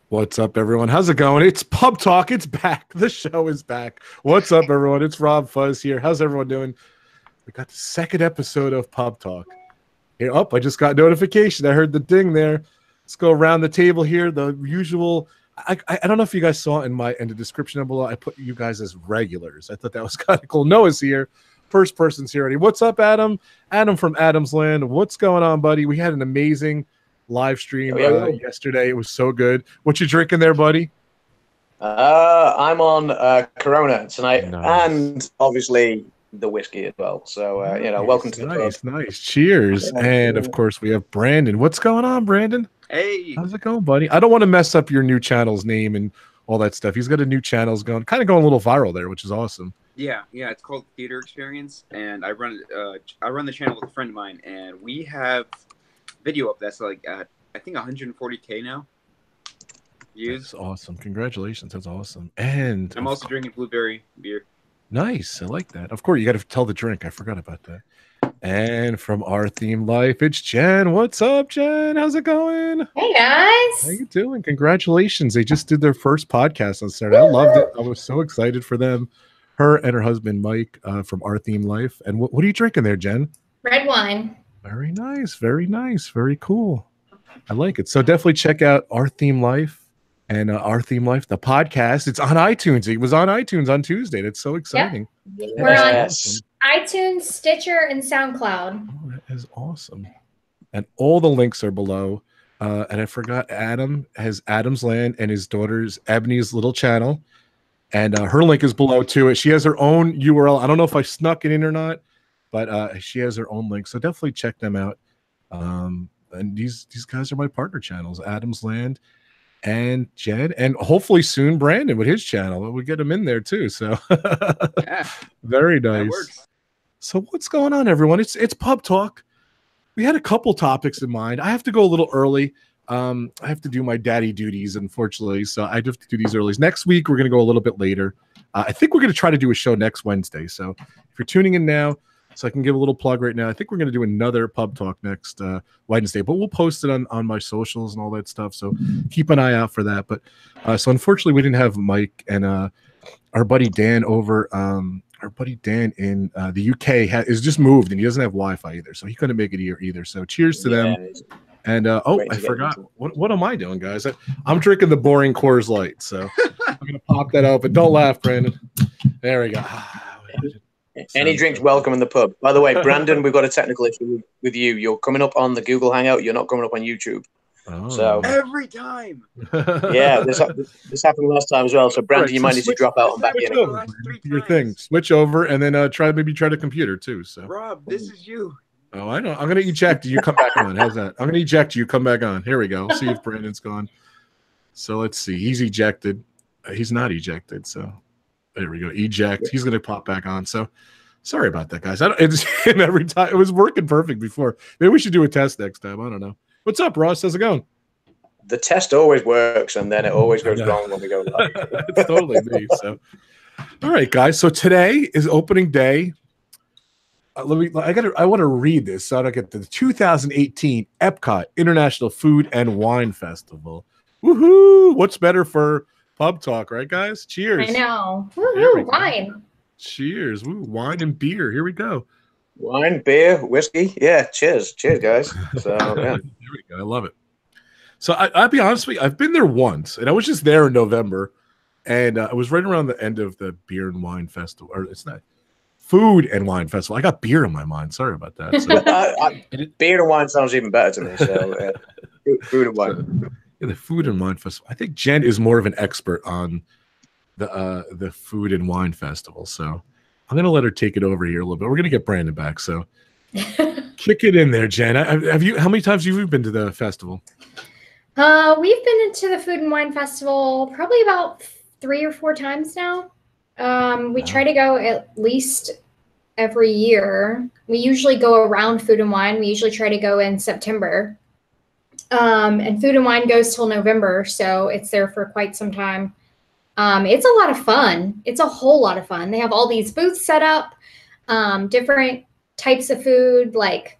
What's up, everyone? How's it going? It's Pub Talk. It's back. The show is back. What's up, everyone? It's RobFuz here. How's everyone doing? We got the second episode of Pub Talk. Here, I just got notification. I heard the ding there. Let's go around the table here. The usual. I don't know if you guys saw in the description below. I put you guys as regulars. I thought that was kind of cool. Noah's here. First person's here already. What's up, Adam? Adam from Adam's Land. What's going on, buddy? We had an amazing live stream yesterday. It was so good. What you drinking there, buddy? I'm on Corona tonight, and obviously the whiskey as well. So welcome to the club. Nice. Cheers. And of course we have Brandon. What's going on, Brandon? Hey, how's it going, buddy? I don't want to mess up your new channel's name and all that stuff. He's got a new channel going a little viral there, which is awesome. Yeah, it's called Theater Experience, and I run the channel with a friend of mine, and we have video up that's like at I think 140K now views. That's awesome. Congratulations. That's awesome. And I'm also drinking blueberry beer. Nice. I like that. Of course, you got to tell the drink. I forgot about that. And from Our Theme Life, it's Jen. What's up, Jen? How's it going? Hey, guys. How you doing? Congratulations. They just did their first podcast on Saturday. I loved it. I was so excited for them. Her and her husband, Mike, from Our Theme Life. And what are you drinking there, Jen? Red wine. Very nice. Very nice. Very cool. I like it. So definitely check out Our Theme Life and Our Theme Life, the podcast. It's on iTunes. It was on iTunes on Tuesday. That's so exciting. Yep. We're on iTunes, Stitcher, and SoundCloud. Oh, that is awesome. And all the links are below. And I forgot Adam has Adam's Land and his daughter's Ebony's little channel. And her link is below too. She has her own URL. I don't know if I snuck it in or not, but she has her own link. So definitely check them out. And these guys are my partner channels, Adam's Land and Jen, and hopefully soon Brandon with his channel. We get him in there too. So Yeah, very that nice. works. So what's going on, everyone? It's Pub Talk. We had a couple topics in mind. I have to go a little early. I have to do my daddy duties, unfortunately. So I have to do these early. Next week, we're going to go a little bit later. I think we're going to try to do a show next Wednesday. So if you're tuning in now, so I can give a little plug right now. I think we're going to do another Pub Talk next Wednesday, but we'll post it on my socials and all that stuff. So keep an eye out for that. But so unfortunately, we didn't have Mike and our buddy Dan over. Our buddy Dan in the UK is just moved and he doesn't have Wi-Fi either, so he couldn't make it here either. So cheers to them. And I forgot what am I doing, guys? I'm drinking the boring Coors Light, so I'm gonna pop that open. Don't laugh, Brandon. There we go. Any drinks welcome in the pub. By the way, Brandon, we've got a technical issue with you. You're coming up on the Google Hangout. You're not coming up on YouTube. Oh. So Every time. yeah, this happened last time as well. So Brandon, you might need to drop out and back in. Over. Your thing. Switch over and then try the computer too. So Rob, this is you. Oh, I know. I'm gonna eject you. You come back on. How's that? I'm gonna eject you. Come back on. Here we go. See if Brandon's gone. So let's see. He's ejected. He's not ejected. So there we go. Eject. He's gonna pop back on. So sorry about that, guys. It's every time it was working perfect before. Maybe we should do a test next time. I don't know. What's up, Ross? How's it going? The test always works, and then it always goes wrong when we go live. It's totally me. So, all right, guys. So today is opening day. I want to read this so I don't get to the 2018 Epcot International Food and Wine Festival. Woohoo! What's better for Pub Talk, right, guys? Cheers. I know. Woohoo! Wine. Cheers. Woo, wine and beer. Here we go. Wine, beer, whiskey. Yeah, cheers. Cheers, guys. So, yeah. Here we go. I love it. So I'll be honest with you, I've been there once, and I was just there in November, and I was right around the end of the beer and wine festival, or it's not food and wine festival. I got beer in my mind. Sorry about that. So, beer and wine sounds even better to me. So food and wine. Yeah, the food and wine festival. I think Jen is more of an expert on the food and wine festival, so I'm gonna let her take it over here a little bit. We're gonna get Brandon back, so kick it in there, Jen. Have you? How many times have you been to the festival? We've been into the Food and Wine Festival probably about 3 or 4 times now. We try to go at least every year. We usually go around Food and Wine. We usually try to go in September. And Food and Wine goes till November, so it's there for quite some time. It's a lot of fun. It's a whole lot of fun. They have all these booths set up, different types of food. Like,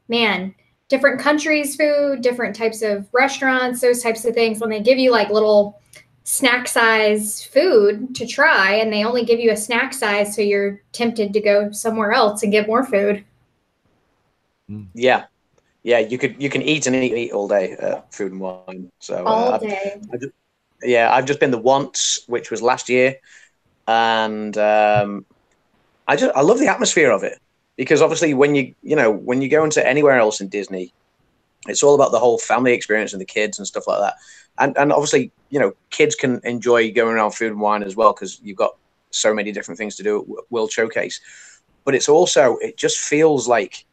man, different countries' food, different types of restaurants, those types of things. And they give you like little snack size food to try, and they only give you a snack size, so you're tempted to go somewhere else and get more food. Yeah, you can eat and eat all day at Food and Wine. So all day. I've just been the once, which was last year, and I love the atmosphere of it, because obviously when you go into anywhere else in Disney, it's all about the whole family experience and the kids and stuff like that. And obviously, kids can enjoy going around Food and Wine as well, because you've got so many different things to do at World Showcase. But it just feels like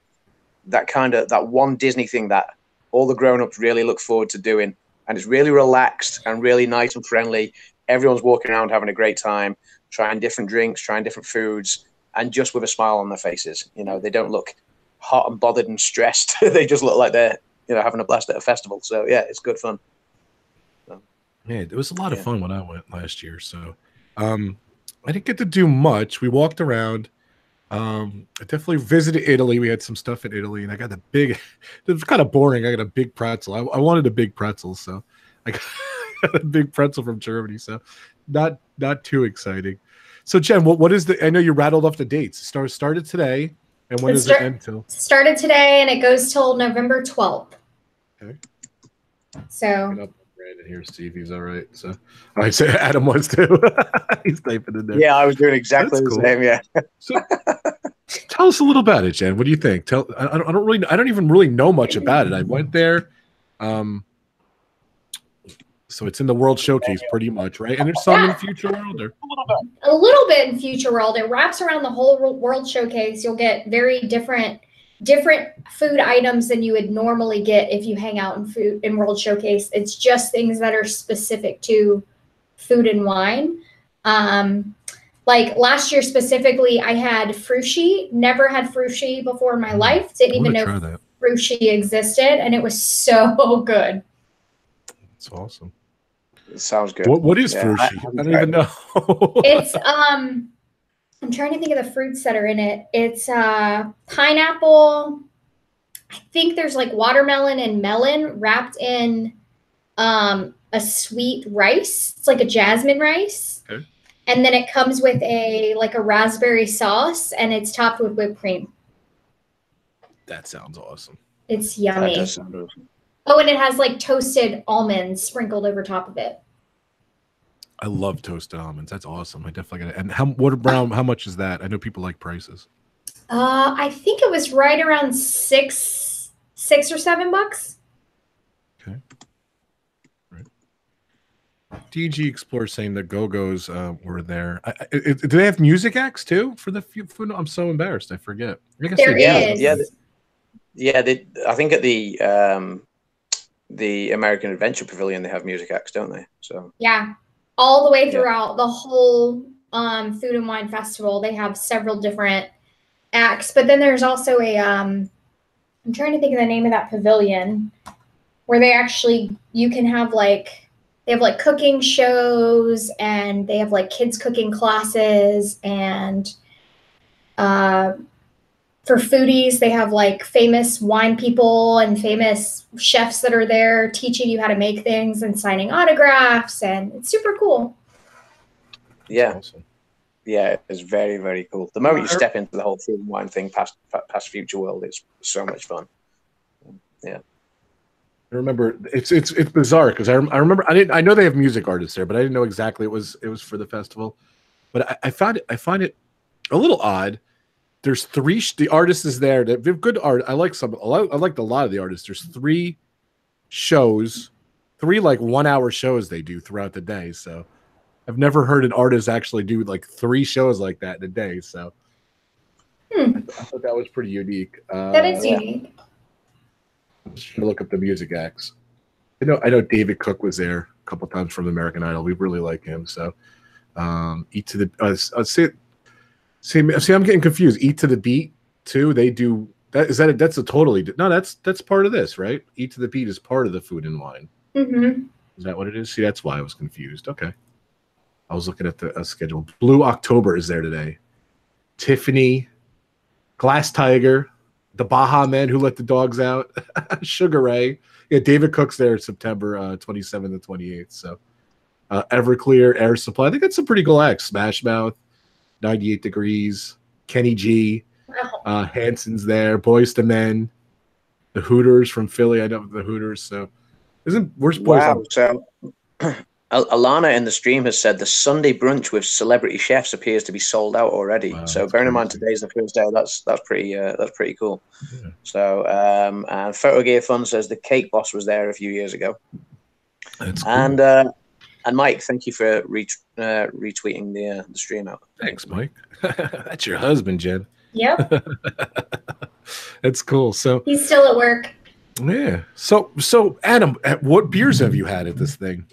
that one Disney thing that all the grown-ups really look forward to doing. And it's really relaxed and really nice and friendly. Everyone's walking around having a great time, trying different drinks, trying different foods, and just with a smile on their faces. They don't look hot and bothered and stressed. They just look like they're having a blast at a festival. So yeah, it's good fun. Yeah, it was a lot of fun when I went last year. So I didn't get to do much. We walked around. I definitely visited Italy. We had some stuff in Italy, and I got it was kind of boring. I got a big pretzel. I wanted a big pretzel, so I got a big pretzel from Germany. So not too exciting. So Jen, what is I know you rattled off the dates. Started today, and when does it end till? Started today, and it goes till November 12th. Okay. So. Brandon here, see if he's all right. So I say Adam was too. He's typing in there. Yeah, I was doing exactly the same. Yeah. So tell us a little about it, Jen. What do you think? I don't even really know much about it. I went there. So it's in the World Showcase pretty much, right? And there's some in Future World, or a little bit in Future World. It wraps around the whole World Showcase. You'll get very different food items than you would normally get if you hang out in World Showcase. It's just things that are specific to Food and Wine. Like last year specifically, I had frushi. Never had frushi before in my life. Didn't even know frushi existed, and it was so good. That's awesome. It sounds good. What is frushi? I don't even know. It's I'm trying to think of the fruits that are in it. It's pineapple. I think there's like watermelon and melon wrapped in a sweet rice. It's like a jasmine rice. Okay. And then it comes with a raspberry sauce, and it's topped with whipped cream. That sounds awesome. It's yummy. That does sound awesome. Oh, and it has like toasted almonds sprinkled over top of it. I love toasted almonds. That's awesome. I definitely got it. And how much is that? I know people like prices. I think it was right around $6 or $7. Okay. Right. DG Explorer saying the Go-Go's were there. Do they have music acts too for the food? I'm so embarrassed. I forget. There is. Yeah. I think at the American Adventure Pavilion they have music acts, don't they? So yeah. All the way throughout the whole Food and Wine Festival, they have several different acts. But then there's also I'm trying to think of the name of that pavilion, where you can have they have cooking shows, and they have kids cooking classes, and for foodies, they have famous wine people and famous chefs that are there teaching you how to make things and signing autographs, and it's super cool. Yeah. Awesome. Yeah, it's very, very cool. The moment you step into the whole Food and Wine thing past Future World, it's so much fun. Yeah. I remember it's bizarre because I remember I know they have music artists there, but I didn't know exactly it was for the festival. But I find it a little odd. There's the artist is there. They have good art. I liked a lot of the artists. There's 3 shows, 3 1-hour shows they do throughout the day. So I've never heard an artist actually do 3 shows like that in a day. So I thought that was pretty unique. That is unique. I'm just trying to look up the music acts. I know David Cook was there a couple times from American Idol. We really like him. So Eat to the See, I'm getting confused. Eat to the Beat too. They do that. That's a totally no. That's part of this, right? Eat to the Beat is part of the Food and Wine. Mm-hmm. Is that what it is? See, that's why I was confused. Okay, I was looking at the schedule. Blue October is there today. Tiffany, Glass Tiger, the Baja Men who let the dogs out, Sugar Ray. Yeah, David Cook's there September 27th and 28th. So Everclear, Air Supply. I think that's a pretty cool act. Smash Mouth, 98 Degrees, Kenny G, Hanson's there, Boys to Men, the Hooters from Philly. I know the Hooters. So where's Boys? Wow. So Alana in the stream has said the Sunday brunch with celebrity chefs appears to be sold out already. Wow, so bearing in mind today's the first day, that's pretty cool. Yeah. So and Photo Gear Fun says the Cake Boss was there a few years ago. That's cool. And Mike, thank you for retweeting the stream out. Thanks, Mike. That's your husband, Jen. Yep. That's cool. So he's still at work. Yeah. So Adam, what beers have you had at this thing?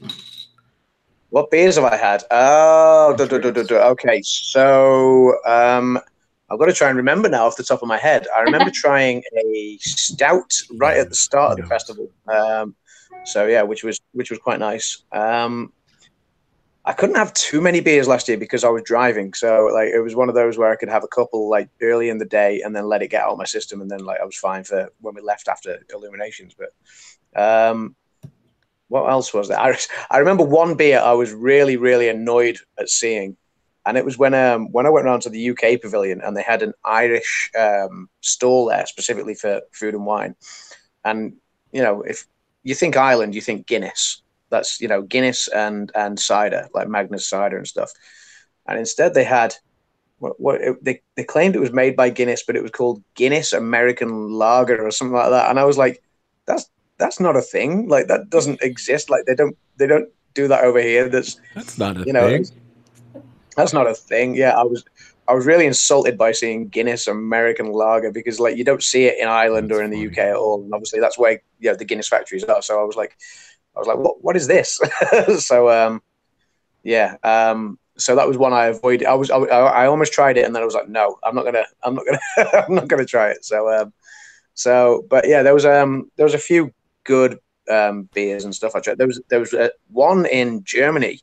What beers have I had? Oh, okay. So I've got to try and remember now off the top of my head. I remember trying a stout right at the start of the festival. So yeah, which was quite nice. I couldn't have too many beers last year because I was driving. So like it was one of those where I could have a couple like early in the day and then let it get out of my system, and then like I was fine for when we left after Illuminations. But what else was there? I remember one beer I was really, really annoyed at seeing, and it was when I went around to the UK pavilion and they had an Irish stall there specifically for food and wine. And you know, if you think Ireland, you think Guinness. That's, you know, Guinness and cider, like Magnus cider and stuff. And instead they had they claimed it was made by Guinness, but it was called Guinness American Lager or something like that. And I was like, that's not a thing. Like that doesn't exist. Like they don't do that over here. That's not a thing. That's not a thing. Yeah, I was really insulted by seeing Guinness American Lager because like you don't see it in Ireland or in the UK at all. And obviously that's where the Guinness factories are. So I was like, what is this? So so that was one I avoided. I almost tried it and then I was like, no, I'm not gonna try it. So but yeah, there was a few good beers and stuff I tried. There was one in Germany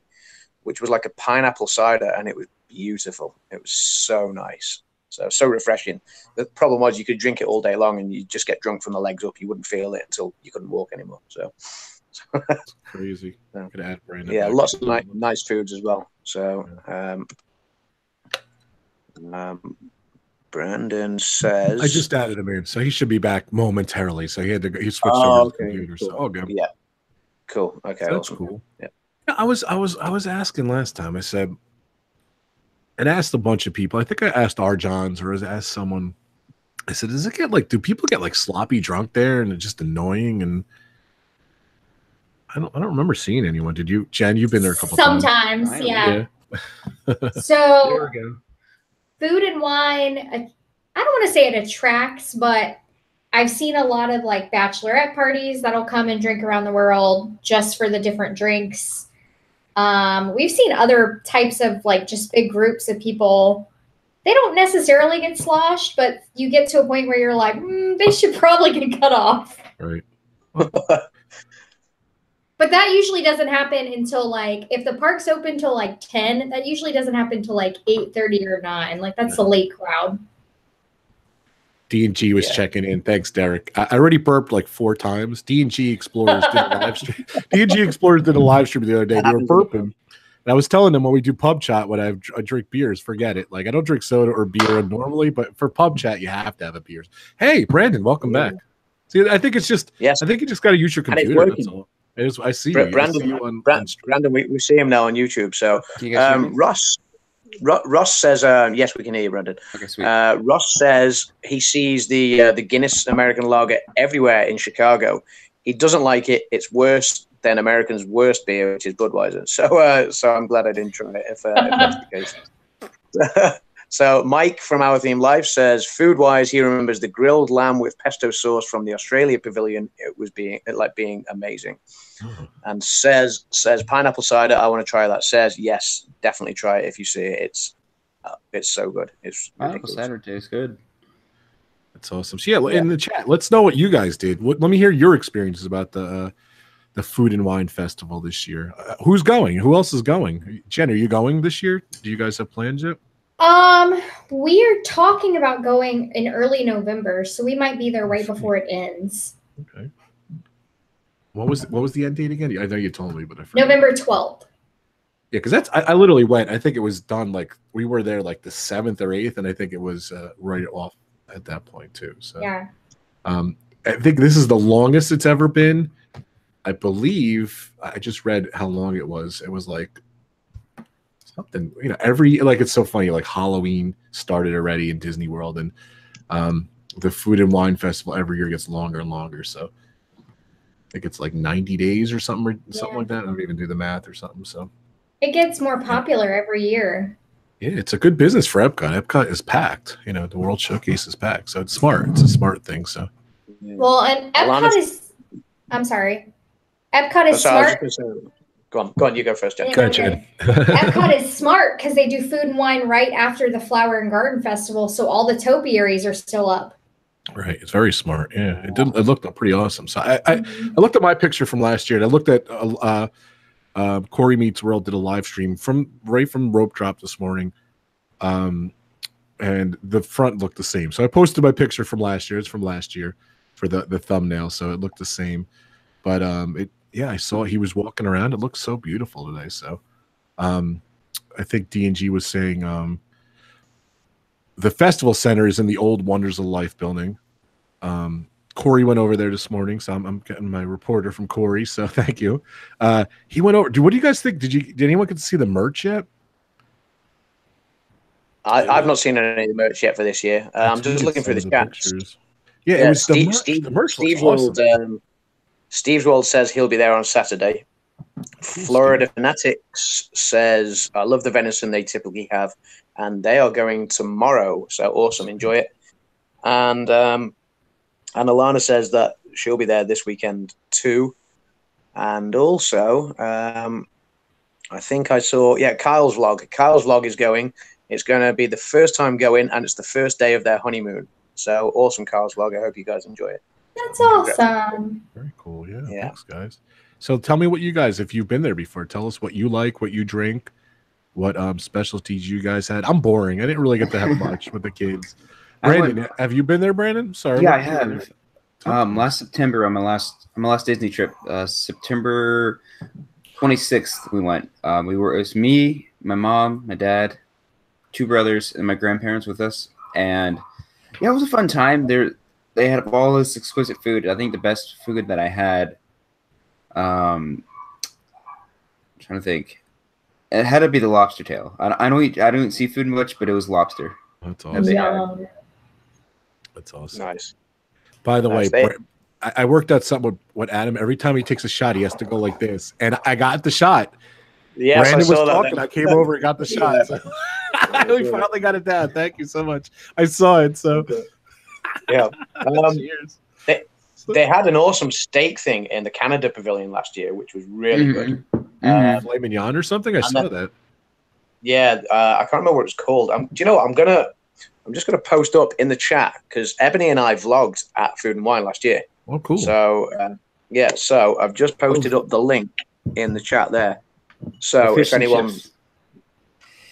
which was like a pineapple cider, and it was beautiful. It was so nice, so refreshing. The problem was you could drink it all day long and you just get drunk from the legs up. You wouldn't feel it until you couldn't walk anymore. So that's crazy. Could add Brandon. Yeah, lots of nice foods as well. So Brandon says I just added him in, so he should be back momentarily. So he switched over to the computer. Cool. So good. Yeah, cool. Okay, so that's awesome. Cool. Yeah, I was asking last time. I said, and asked a bunch of people. I think I asked R. Johns or I asked someone. I said, do people get like sloppy drunk there and it's just annoying? And I don't remember seeing anyone. Did you, Jen? You've been there a couple times. Sometimes, yeah. So there we go. Food and wine, I don't want to say it attracts, but I've seen a lot of like bachelorette parties that'll come and drink around the world just for the different drinks. We've seen other types of like just big groups of people. They don't necessarily get sloshed, but you get to a point where you're like, they should probably get cut off. Right. But that usually doesn't happen until like, if the park's open till like 10, that usually doesn't happen till like 8:30 or 9. Like that's the late crowd. D&G was checking in. Thanks, Derek. I already burped like 4 times. D&G Explorers did a live stream. D&G Explorers did a live stream the other day. They were burping. And I was telling them when we do pub chat, when I drink beers, forget it. Like I don't drink soda or beer normally, but for pub chat, you have to have a beer. Hey, Brandon, welcome back. See, I think it's just, I think you just got to use your computer. That's all. I see you. Brandon, we see him now on YouTube. So Ross says, yes, we can hear you, Brandon. Okay, sweet. Ross says he sees the Guinness American Lager everywhere in Chicago. He doesn't like it. It's worse than American's worst beer, which is Budweiser. So I'm glad I didn't try it if that's the case. So Mike from Our Theme Live says, food-wise, he remembers the grilled lamb with pesto sauce from the Australia pavilion. It was being amazing. And says pineapple cider, I want to try that. Says, yes, definitely try it if you see it. It's so good. It's pineapple cider tastes good. That's awesome. So yeah, in the chat, let's know what you guys did. Let me hear your experiences about the Food and Wine Festival this year. Who's going? Who else is going? Jen, are you going this year? Do you guys have plans yet? We are talking about going in early November, so we might be there right before it ends. Okay. What was the end date again? I know you told me, but I forgot. November 12th. Yeah, because I literally went. I think it was done like we were there like the 7th or 8th, and I think it was right off at that point too. So yeah, I think this is the longest it's ever been. I believe I just read how long it was. It was like something, like it's so funny. Like Halloween started already in Disney World, and the Food and Wine Festival every year gets longer and longer. So I think it's like 90 days or something like that. I don't even do the math or something. So it gets more popular every year. Yeah, it's a good business for Epcot. Epcot is packed. The World Showcase is packed, so it's smart. It's a smart thing. So well, and Epcot is. I'm sorry. Epcot is smart. Go on. You go first, Jen. Go ahead, Jen. Epcot is smart because they do food and wine right after the Flower and Garden Festival, so all the topiaries are still up. Right, it's very smart. Yeah, it looked pretty awesome. So I looked at my picture from last year, and I looked at Corey Meets World did a live stream from Rope Drop this morning, and the front looked the same. So I posted my picture from last year. It's from last year for the thumbnail, so it looked the same. But I saw he was walking around. It looked so beautiful today. So I think D&G was saying the festival center is in the old Wonders of Life building. Corey went over there this morning, so I'm getting my reporter from Corey. So thank you. He went over. What do you guys think? Did anyone get to see the merch yet? I've not seen any merch yet for this year. I'm just looking through the chat. Yeah, it was the merch. Steve Wold, Steve's World says he'll be there on Saturday. Florida Fanatics says, I love the venison they typically have, and they are going tomorrow. So awesome. Enjoy it. And Alana says that she'll be there this weekend too. And also, I think I saw, Kyle's vlog. Kyle's vlog is going. It's going to be the first time going, and it's the first day of their honeymoon. So awesome, Kyle's vlog. I hope you guys enjoy it. That's awesome. Very cool. Yeah. Thanks, guys. So tell me what you guys, if you've been there before, tell us what you like, what you drink, what specialties you guys had. I'm boring. I didn't really get to have much with the kids. Brandon, have you been there, Brandon? Sorry. Yeah, I have. Last September on my last Disney trip, September 26th, we went. It was me, my mom, my dad, 2 brothers, and my grandparents with us. And yeah, it was a fun time. They had all this exquisite food. I think the best food that I had, I'm trying to think, it had to be the lobster tail. I don't eat seafood much, but it was lobster. That's awesome. That's awesome. Nice. By the way, I worked out something with Adam. Every time he takes a shot, he has to go like this, and I got the shot. Yeah, Brandon was talking. I came over and got the shot. So we finally got it down. Thank you so much. I saw it. So. Yeah. They had an awesome steak thing in the Canada Pavilion last year, which was really good. Filet mignon or something? I saw that. Yeah, I can't remember what it was called. Do you know what? I'm just gonna post up in the chat because Ebony and I vlogged at Food and Wine last year. Oh, cool. So so I've just posted up the link in the chat there. So if anyone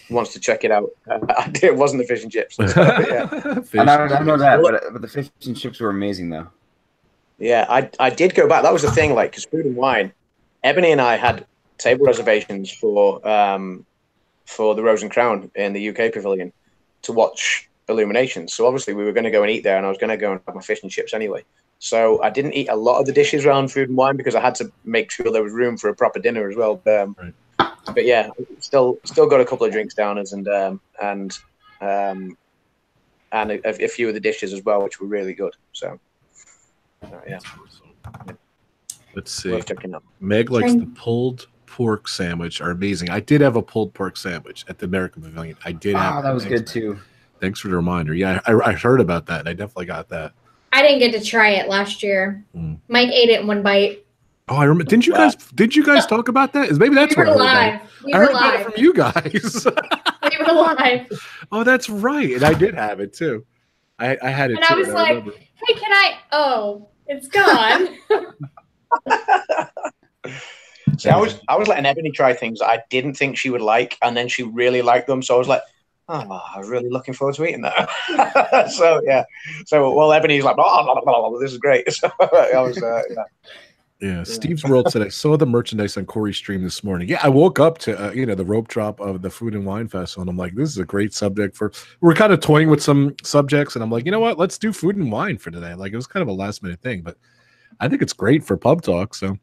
wants to check it out, it wasn't the fish and chips. So, yeah. I know that, but the fish and chips were amazing though. Yeah, I did go back. That was the thing, like, because Food and Wine, Ebony and I had table reservations for the Rose and Crown in the UK Pavilion to watch Illuminations. So obviously we were going to go and eat there, and I was going to go and have my fish and chips anyway. So I didn't eat a lot of the dishes around Food and Wine because I had to make sure there was room for a proper dinner as well. But yeah, still got a couple of drinks down us and a few of the dishes as well, which were really good. So yeah. Let's see. Meg likes the pulled pork sandwich. Are amazing. I did have a pulled pork sandwich at the American Pavilion. I did. That was good too. Thanks for the reminder. Yeah, I heard about that, and I definitely got that. I didn't get to try it last year. Mike ate it in one bite. Oh, I remember. Did you guys talk about that? Maybe that's we were live. I heard about it from you guys. We were live. Oh, that's right. And I did have it too. I had it and too. I was like, hey, can I? Oh, it's gone. See, I was letting Ebony try things I didn't think she would like, and then she really liked them. So I was like, oh, I was really looking forward to eating that. So yeah, so well, Ebony's like, oh, this is great. So I was, Yeah, Steve's World said I saw the merchandise on Corey's stream this morning. Yeah, I woke up to the rope drop of the Food and Wine Festival, and I'm like, this is a great subject for. We're kind of toying with some subjects, and I'm like, you know what? Let's do food and wine for today. Like it was kind of a last minute thing, but I think it's great for pub talk. So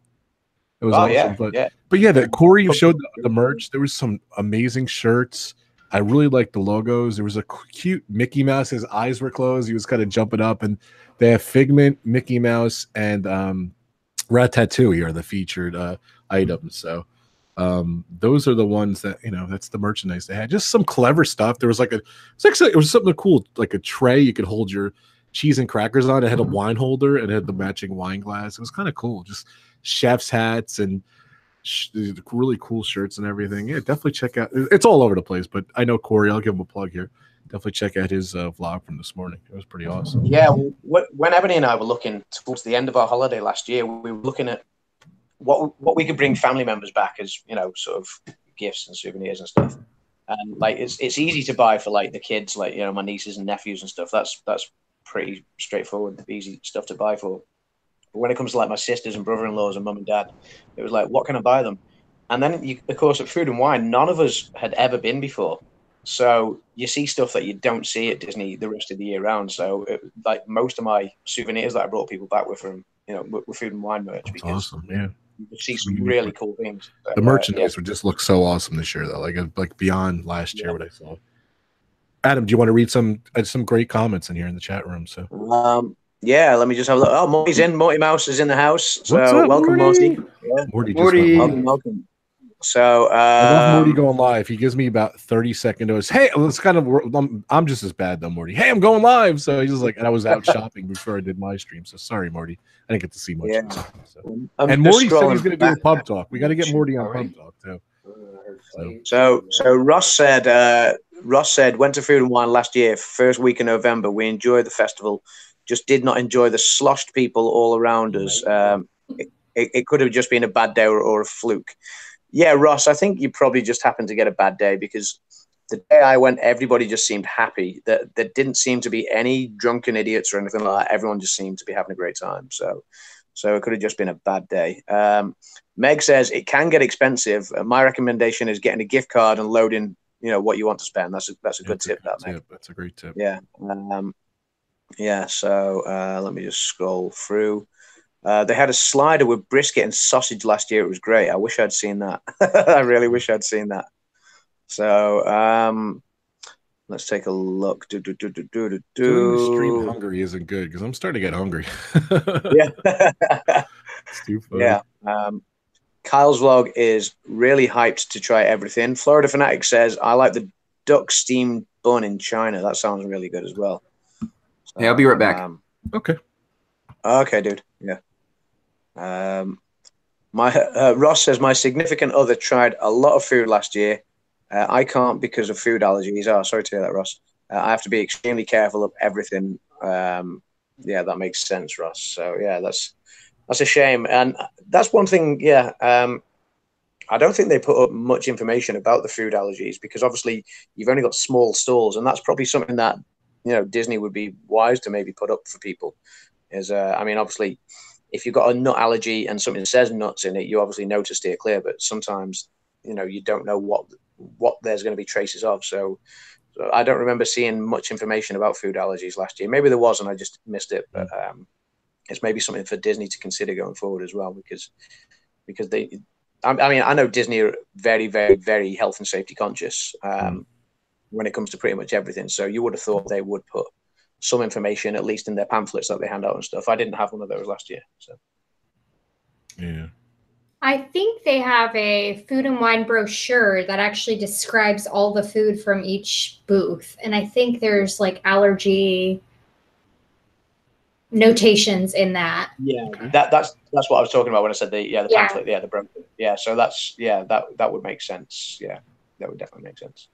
it was awesome. Yeah, but yeah, that Corey showed the merch. There was some amazing shirts. I really liked the logos. There was a cute Mickey Mouse. His eyes were closed. He was kind of jumping up, and they have Figment, Mickey Mouse, and Ratatouille are the featured items. So those are the ones that that's the merchandise they had. Just some clever stuff. There was it was something cool, like a tray you could hold your cheese and crackers on. It had a wine holder and it had the matching wine glass. It was kind of cool. Just chef's hats and really cool shirts and everything. Yeah, definitely check out. It's all over the place, but I know Corey. I'll give him a plug here. Definitely check out his vlog from this morning. It was pretty awesome. Yeah, when Ebony and I were looking towards the end of our holiday last year, we were looking at what we could bring family members back as sort of gifts and souvenirs and stuff. And it's easy to buy for the kids, my nieces and nephews and stuff. That's pretty straightforward, easy stuff to buy for. But when it comes to my sisters and brother-in-laws and mum and dad, it was what can I buy them? And then of course at Food and Wine, none of us had ever been before. So you see stuff that you don't see at Disney the rest of the year round. So most of my souvenirs that I brought people back were from with Food and Wine merch. That's awesome. Yeah, you could see some really cool things. The merchandise would just look so awesome this year, though. Like beyond last year, what I saw. Adam, do you want to read some great comments in here in the chat room? So yeah, let me just have a look. Oh, Morty's in. Morty Mouse is in the house. So what's up, welcome, Morty. Yeah. Morty. Welcome. So I love Morty going live. He gives me about 30-second notice. Hey, it's kind of I'm just as bad though, Morty. Hey, I'm going live. So he's just and I was out shopping before I did my stream. So sorry, Morty. I didn't get to see much. Yeah. And Morty said he's going to do a pub talk. We got to get Morty on pub talk too. So Ross said went to Food and Wine last year, first week of November. We enjoyed the festival, just did not enjoy the sloshed people all around us. It could have just been a bad day or a fluke. Yeah, Ross, I think you probably just happened to get a bad day because the day I went, everybody just seemed happy. There didn't seem to be any drunken idiots or anything like that. Everyone just seemed to be having a great time. So it could have just been a bad day. Meg says it can get expensive. My recommendation is getting a gift card and loading, what you want to spend. That's a good tip. Meg. That's a great tip. Yeah. So let me just scroll through. They had a slider with brisket and sausage last year. It was great. I wish I'd seen that. I really wish I'd seen that. So let's take a look. Doing the stream hungry isn't good because I'm starting to get hungry. Yeah. It's too funny. Yeah. Kyle's vlog is really hyped to try everything. Florida Fanatic says, I like the duck steamed bun in China. That sounds really good as well. So, hey, I'll be right back. Okay, dude. Yeah. Ross says my significant other tried a lot of food last year. I can't because of food allergies. Oh, sorry to hear that, Ross. I have to be extremely careful of everything. Yeah, that makes sense, Ross. So yeah, that's a shame. And that's one thing. Yeah. I don't think they put up much information about the food allergies because obviously you've only got small stalls, and that's probably something that Disney would be wise to maybe put up for people. Obviously, if you've got a nut allergy and something says nuts in it, you obviously know to steer clear. But sometimes, you don't know what there's going to be traces of. So I don't remember seeing much information about food allergies last year. Maybe there was, and I just missed it. But it's maybe something for Disney to consider going forward as well, because they. I know Disney are very, very, very health and safety conscious when it comes to pretty much everything. So you would have thought they would put some information, at least in their pamphlets that they hand out and stuff. I didn't have one of those last year. So yeah. I think they have a food and wine brochure that actually describes all the food from each booth. And I think there's allergy notations in that. Yeah, that's what I was talking about when I said the pamphlet, the brochure. Yeah, so that would make sense. Yeah, that would definitely make sense.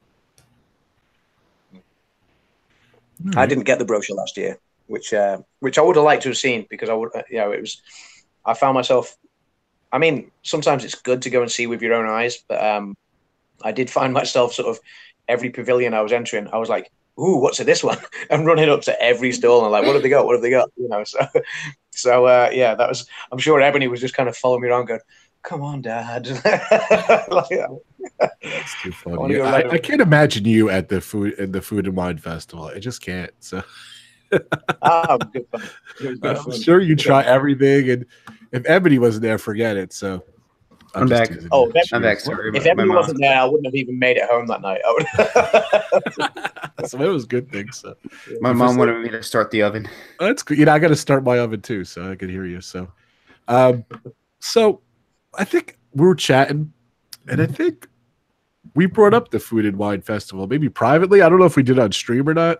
I didn't get the brochure last year, which I would have liked to have seen, because I found myself. Sometimes it's good to go and see with your own eyes, but I did find myself sort of every pavilion I was entering, I was like, "Ooh, what's in this one?" And running up to every stall and like, "What have they got? What have they got?" You know. So yeah, that was. I'm sure Ebony was just kind of following me around, going, "Come on, Dad." That's too funny. Yeah, I can't imagine you at the food and wine festival. I just can't. So. Good fun. I'm sure you try everything, and if Ebony wasn't there, forget it. So I'm back. Oh, I'm back. Sorry, if Ebony wasn't there, I wouldn't have even made it home that night. So it was a good thing. So my mom wanted me to start the oven. That's good. I got to start my oven too, so I can hear you. So, so I think we were chatting, and I think we brought up the Food and Wine Festival, maybe privately. I don't know if we did on stream or not.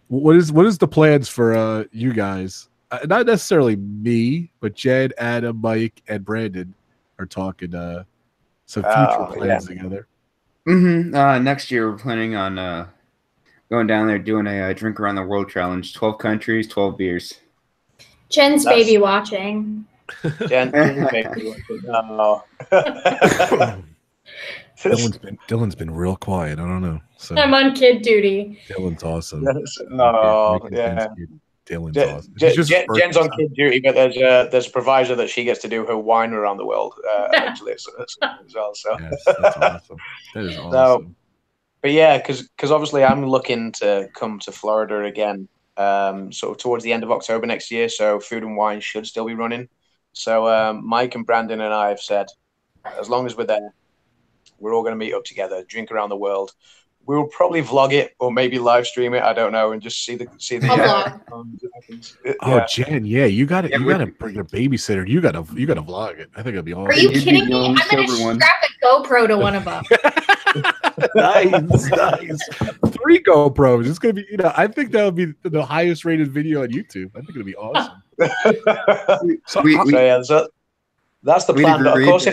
What is the plans for you guys? Not necessarily me, but Jen, Adam, Mike, and Brandon are talking some future plans together. Next year we're planning on going down there doing a drink around the world challenge. 12 countries, 12 beers. Jen's baby watching. Jen's baby watching. No. Dylan's been real quiet. I don't know. So I'm on kid duty. Dylan's awesome. Yeah. Dylan's awesome. Jen's on kid duty, but there's a proviso that she gets to do her wine around the world eventually as well. So yes, that's awesome. That is awesome. But yeah, because obviously I'm looking to come to Florida again, sort of towards the end of October next year. So Food and Wine should still be running. So Mike and Brandon and I have said, as long as we're there, we're all going to meet up together, drink around the world. We will probably vlog it or maybe live stream it. I don't know, and just see the. Jen, you got to bring a babysitter. You got to vlog it. I think it'd be awesome. Are you kidding me? I'm going to strap a GoPro to one of them. Nice. 3 GoPros. It's going to be. I think that would be the highest rated video on YouTube. I think it'd be awesome. That's the plan. But of course,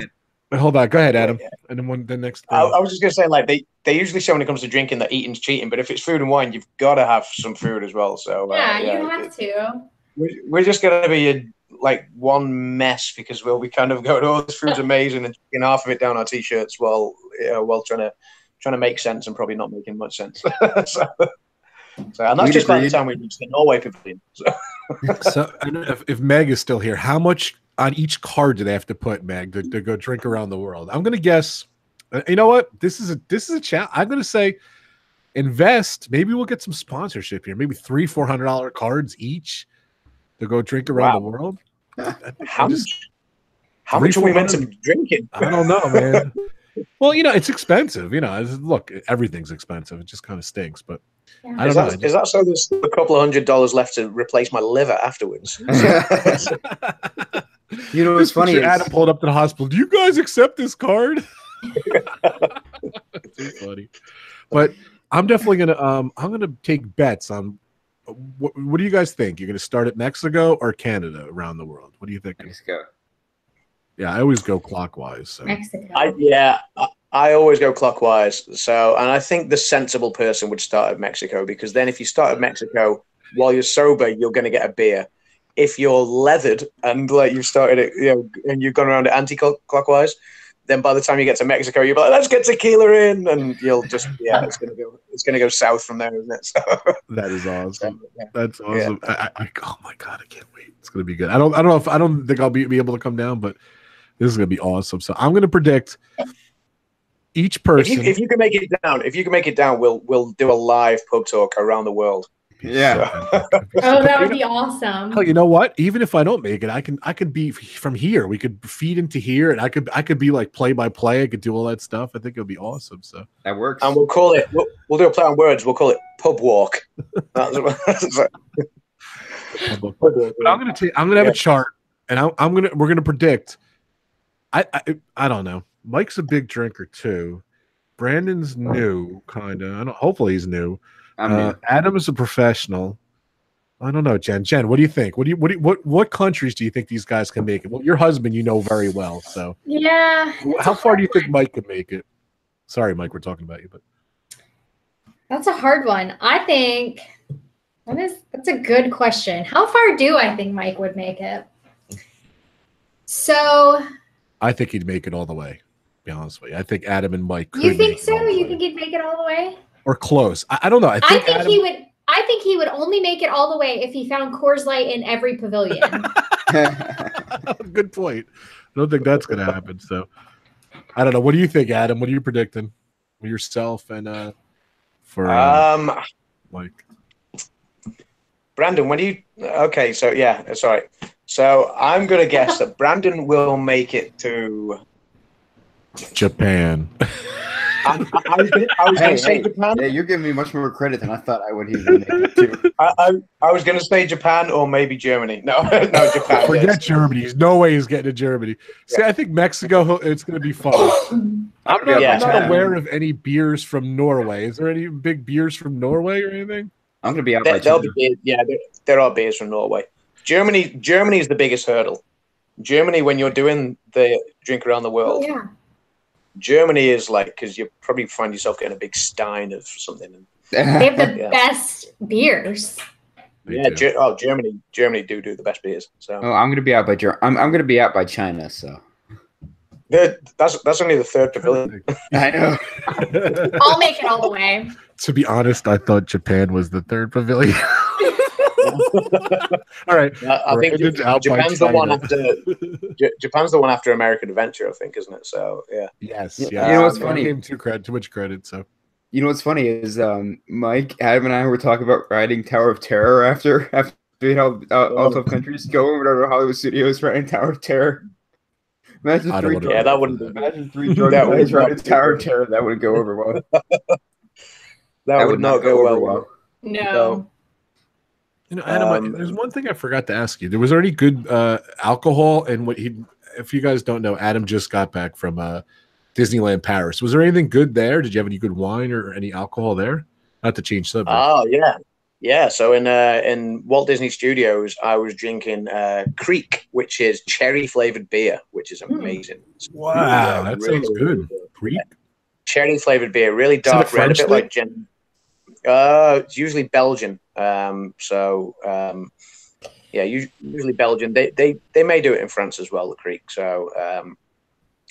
hold on. Go ahead, Adam. And then the next thing. I was just going to say, like, they usually say when it comes to drinking that eating's cheating, but if it's food and wine, you've got to have some food as well. So you have to. We're just going to be one mess because we'll be kind of going, "Oh, this food's amazing," and taking half of it down our t-shirts while trying to make sense and probably not making much sense. So and that's just by the time we reach the Norway pavilion. So if Meg is still here, how much on each card do they have to put, Meg, to go drink around the world? I'm going to guess. You know what? This is a challenge. I'm going to say invest. Maybe we'll get some sponsorship here. Maybe $300-$400 cards each to go drink around the world. How much are we meant to be drinking? I don't know, man. Well, it's expensive. Look, everything's expensive. It just kind of stinks, but I don't know. Is that so there's a couple of $100 left to replace my liver afterwards? What's funny is Adam pulled up to the hospital. Do you guys accept this card? Too funny. But I'm definitely gonna take bets on what do you guys think? You're gonna start at Mexico or Canada around the world? What do you think? Mexico. Yeah, I always go clockwise. So. Mexico. I always go clockwise. So, and I think the sensible person would start at Mexico, because then if you start at Mexico while you're sober, you're going to get a beer. If you're leathered and you've started it, and you've gone around it anti-clockwise, then by the time you get to Mexico, you're like, "Let's get tequila in," and you'll just it's gonna go south from there, isn't it? So, that is awesome. That's awesome. Yeah. Oh my god, I can't wait. It's gonna be good. I don't think I'll be able to come down, but this is gonna be awesome. So I'm gonna predict each person. If you can make it down, we'll do a live pub talk around the world. Yeah. That would be awesome. Hell, you know what? Even if I don't make it, I could be from here. We could feed into here, and I could be like play by play. I could do all that stuff. I think it would be awesome. So that works. And we'll call it. We'll do a play on words. We'll call it pub walk. But I'm gonna have a chart, and we're gonna predict. I don't know. Mike's a big drinker too. Brandon's new, kind of. Hopefully he's new. Adam is a professional. I don't know, Jen. What do you think? What countries do you think these guys can make it? Well, your husband, you know very well. So yeah. How far do you think Mike could make it? Sorry, Mike, we're talking about you, but that's a hard one. I think that's a good question. How far do I think Mike would make it? So I think he'd make it all the way. be honest with you. I think Adam and Mike could You think make it so? all the You way. think he'd make it all the way? Or close. I don't know. I think Adam... he would. I think he would only make it all the way if he found Coors Light in every pavilion. Good point. I don't think that's going to happen. So I don't know. What do you think, Adam? What are you predicting for yourself and for Mike? Brandon, when do you? Okay, so yeah, sorry. So I'm gonna guess that Brandon will make it to Japan. I was going to say Japan. Yeah, you're giving me much more credit than I thought I would even make it to. I was going to say Japan or maybe Germany. No, Japan. Forget Germany. There's no way he's getting to Germany. See, I think Mexico, it's going to be fun. I'm not aware of any beers from Norway. Is there any big beers from Norway or anything? I'm going to be out there are beers from Norway. Germany is the biggest hurdle. Germany, when you're doing the drink around the world. Oh, yeah. Germany is like, because you probably find yourself getting a big stein of something. They have the best beers. Germany do the best beers. So I'm going to be out by I'm going to be out by China. So that's only the third pavilion. I know. I'll make it all the way. To be honest, I thought Japan was the third pavilion. All right. I think Japan's the one after Japan's the one after American Adventure, I think, isn't it? So yeah. Yes. You know what's funny? Gave him too much credit. So you know what's funny is Mike, Adam, and I were talking about riding Tower of Terror after we had all 12 countries go over to Hollywood Studios riding Tower of Terror. Imagine that wouldn't be. Imagine 3 drunk guys riding Tower of Terror. That wouldn't go over well. that would not go over well. No. You know, Adam, there's one thing I forgot to ask you. Was there any good alcohol? And if you guys don't know, Adam just got back from Disneyland Paris. Was there anything good there? Did you have any good wine or any alcohol there? Not to change subject. Oh yeah. So in Walt Disney Studios, I was drinking Creek, which is cherry flavored beer, which is amazing. Wow, that sounds good. Creek, cherry flavored beer, really dark red, a bit like gin. It's usually Belgian. Usually Belgian. They may do it in France as well, the Creek. So, but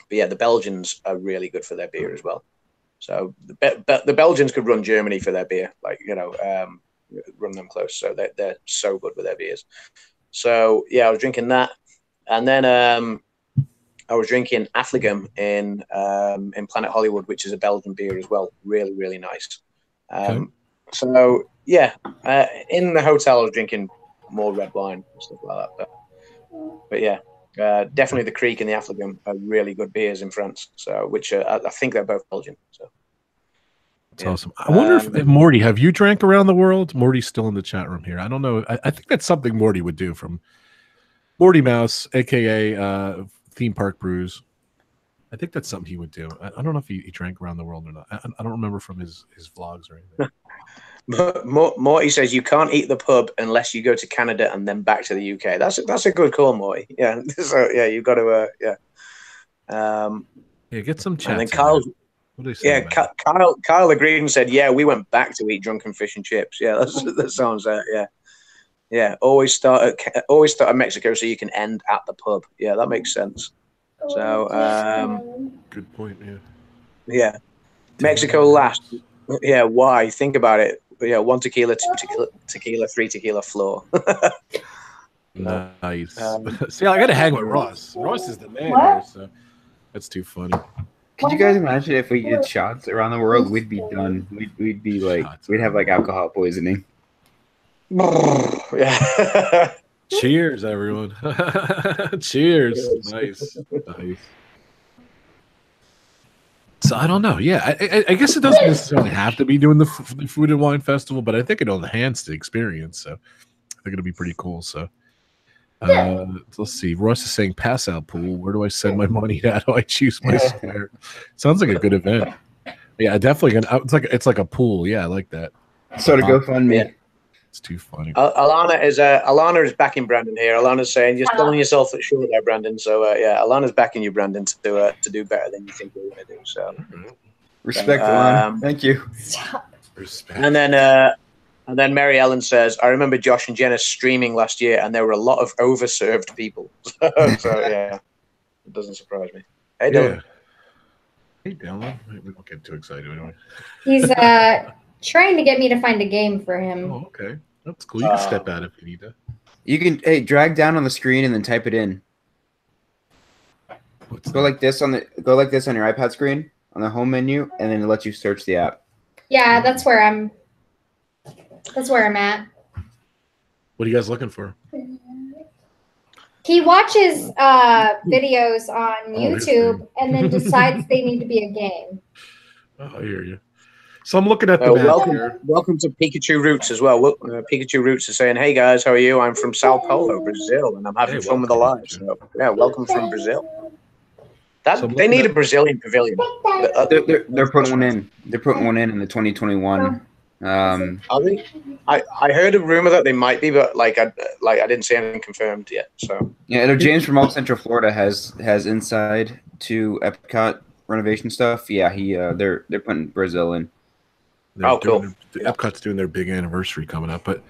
yeah, the Belgians are really good for their beer as well. So the Belgians could run Germany for their beer, run them close. So they're so good with their beers. So yeah, I was drinking that, and then I was drinking Affligem in Planet Hollywood, which is a Belgian beer as well. Really, really nice. Okay. So yeah, in the hotel I was drinking more red wine and stuff like that. But yeah, definitely the Creek and the Affligem are really good beers in France. So which I think they're both Belgian. So that's awesome. I wonder if Morty, have you drank around the world? Morty's still in the chat room here. I don't know. I think that's something Morty would do from Morty Mouse, aka Theme Park Brews. I think that's something he would do. I don't know if he drank around the world or not. I don't remember from his vlogs or anything. Morty says you can't eat the pub unless you go to Canada and then back to the UK. That's a good call, Morty. Yeah. So yeah, you've got to get some chat. And then Kyle, Kyle agreed and said, yeah, we went back to eat drunken fish and chips. Yeah, that sounds yeah. Always start at Mexico so you can end at the pub. Yeah, that makes sense. So good point. Yeah. Mexico last. Yeah, why? Think about it. Yeah, 1 tequila, 2 tequila, 3 tequila floor. Nice. See, I got to hang with Ross. Ross is the man here, so that's too funny. Could you guys imagine if we did shots around the world? We'd be done. We'd be like, we'd have like alcohol poisoning. Yeah. Cheers, everyone. Cheers. Nice. So I don't know. Yeah, I guess it doesn't necessarily have to be doing the food and wine festival, but I think it'll enhance the experience. So I think it'll be pretty cool. So let's see. Ross is saying pass out pool. Where do I send my money? How do I choose my square? Sounds like a good event. Yeah, definitely. It's like a pool. Yeah, I like that. So to GoFundMe. Yeah. It's too funny. Alana is backing Brandon here. Alana's saying you're selling yourself short there, Brandon. So Alana's backing you, Brandon, to do better than you think you're going to do. So respect, Alana. Thank you. Stop. Respect. And then Mary Ellen says, I remember Josh and Jenna streaming last year, and there were a lot of overserved people. So yeah, it doesn't surprise me. Hey, Dylan. Hey, Dylan. We don't get too excited anyway. He's trying to get me to find a game for him. Oh, okay. That's cool. You can step out if you need to. You can drag down on the screen and then type it in. Go like this on your iPad screen on the home menu, and then it lets you search the app. Yeah, that's where I'm at. What are you guys looking for? He watches videos on YouTube and then decides they need to be a game. Oh, I hear you. So I'm looking at the map here. Welcome to Pikachu Roots as well. Pikachu Roots is saying, "Hey guys, how are you? I'm from Sao Paulo, Brazil, and I'm having fun with the live." So yeah, welcome from Brazil. They need a Brazilian pavilion. They're putting one in. They're putting one in the 2021. Are they? I heard a rumor that they might be, but I didn't see anything confirmed yet. So yeah, James from Alt Central Florida has inside to Epcot renovation stuff. Yeah, they're putting Brazil in. Cool. Epcot's doing their big anniversary coming up, but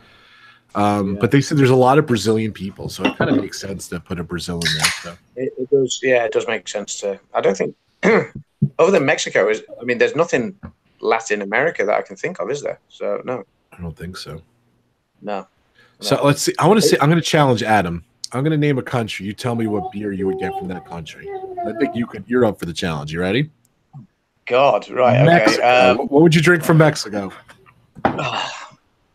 they said there's a lot of Brazilian people, so it kind of makes sense to put a Brazil in there. So. It does. Yeah, it does make sense to. I don't think other than Mexico there's nothing Latin America that I can think of, is there? So no, I don't think so. No. So let's see. I'm going to challenge Adam. I'm going to name a country. You tell me what beer you would get from that country. I think you're up for the challenge. You ready? God, right? Mexico. Okay. What would you drink from Mexico?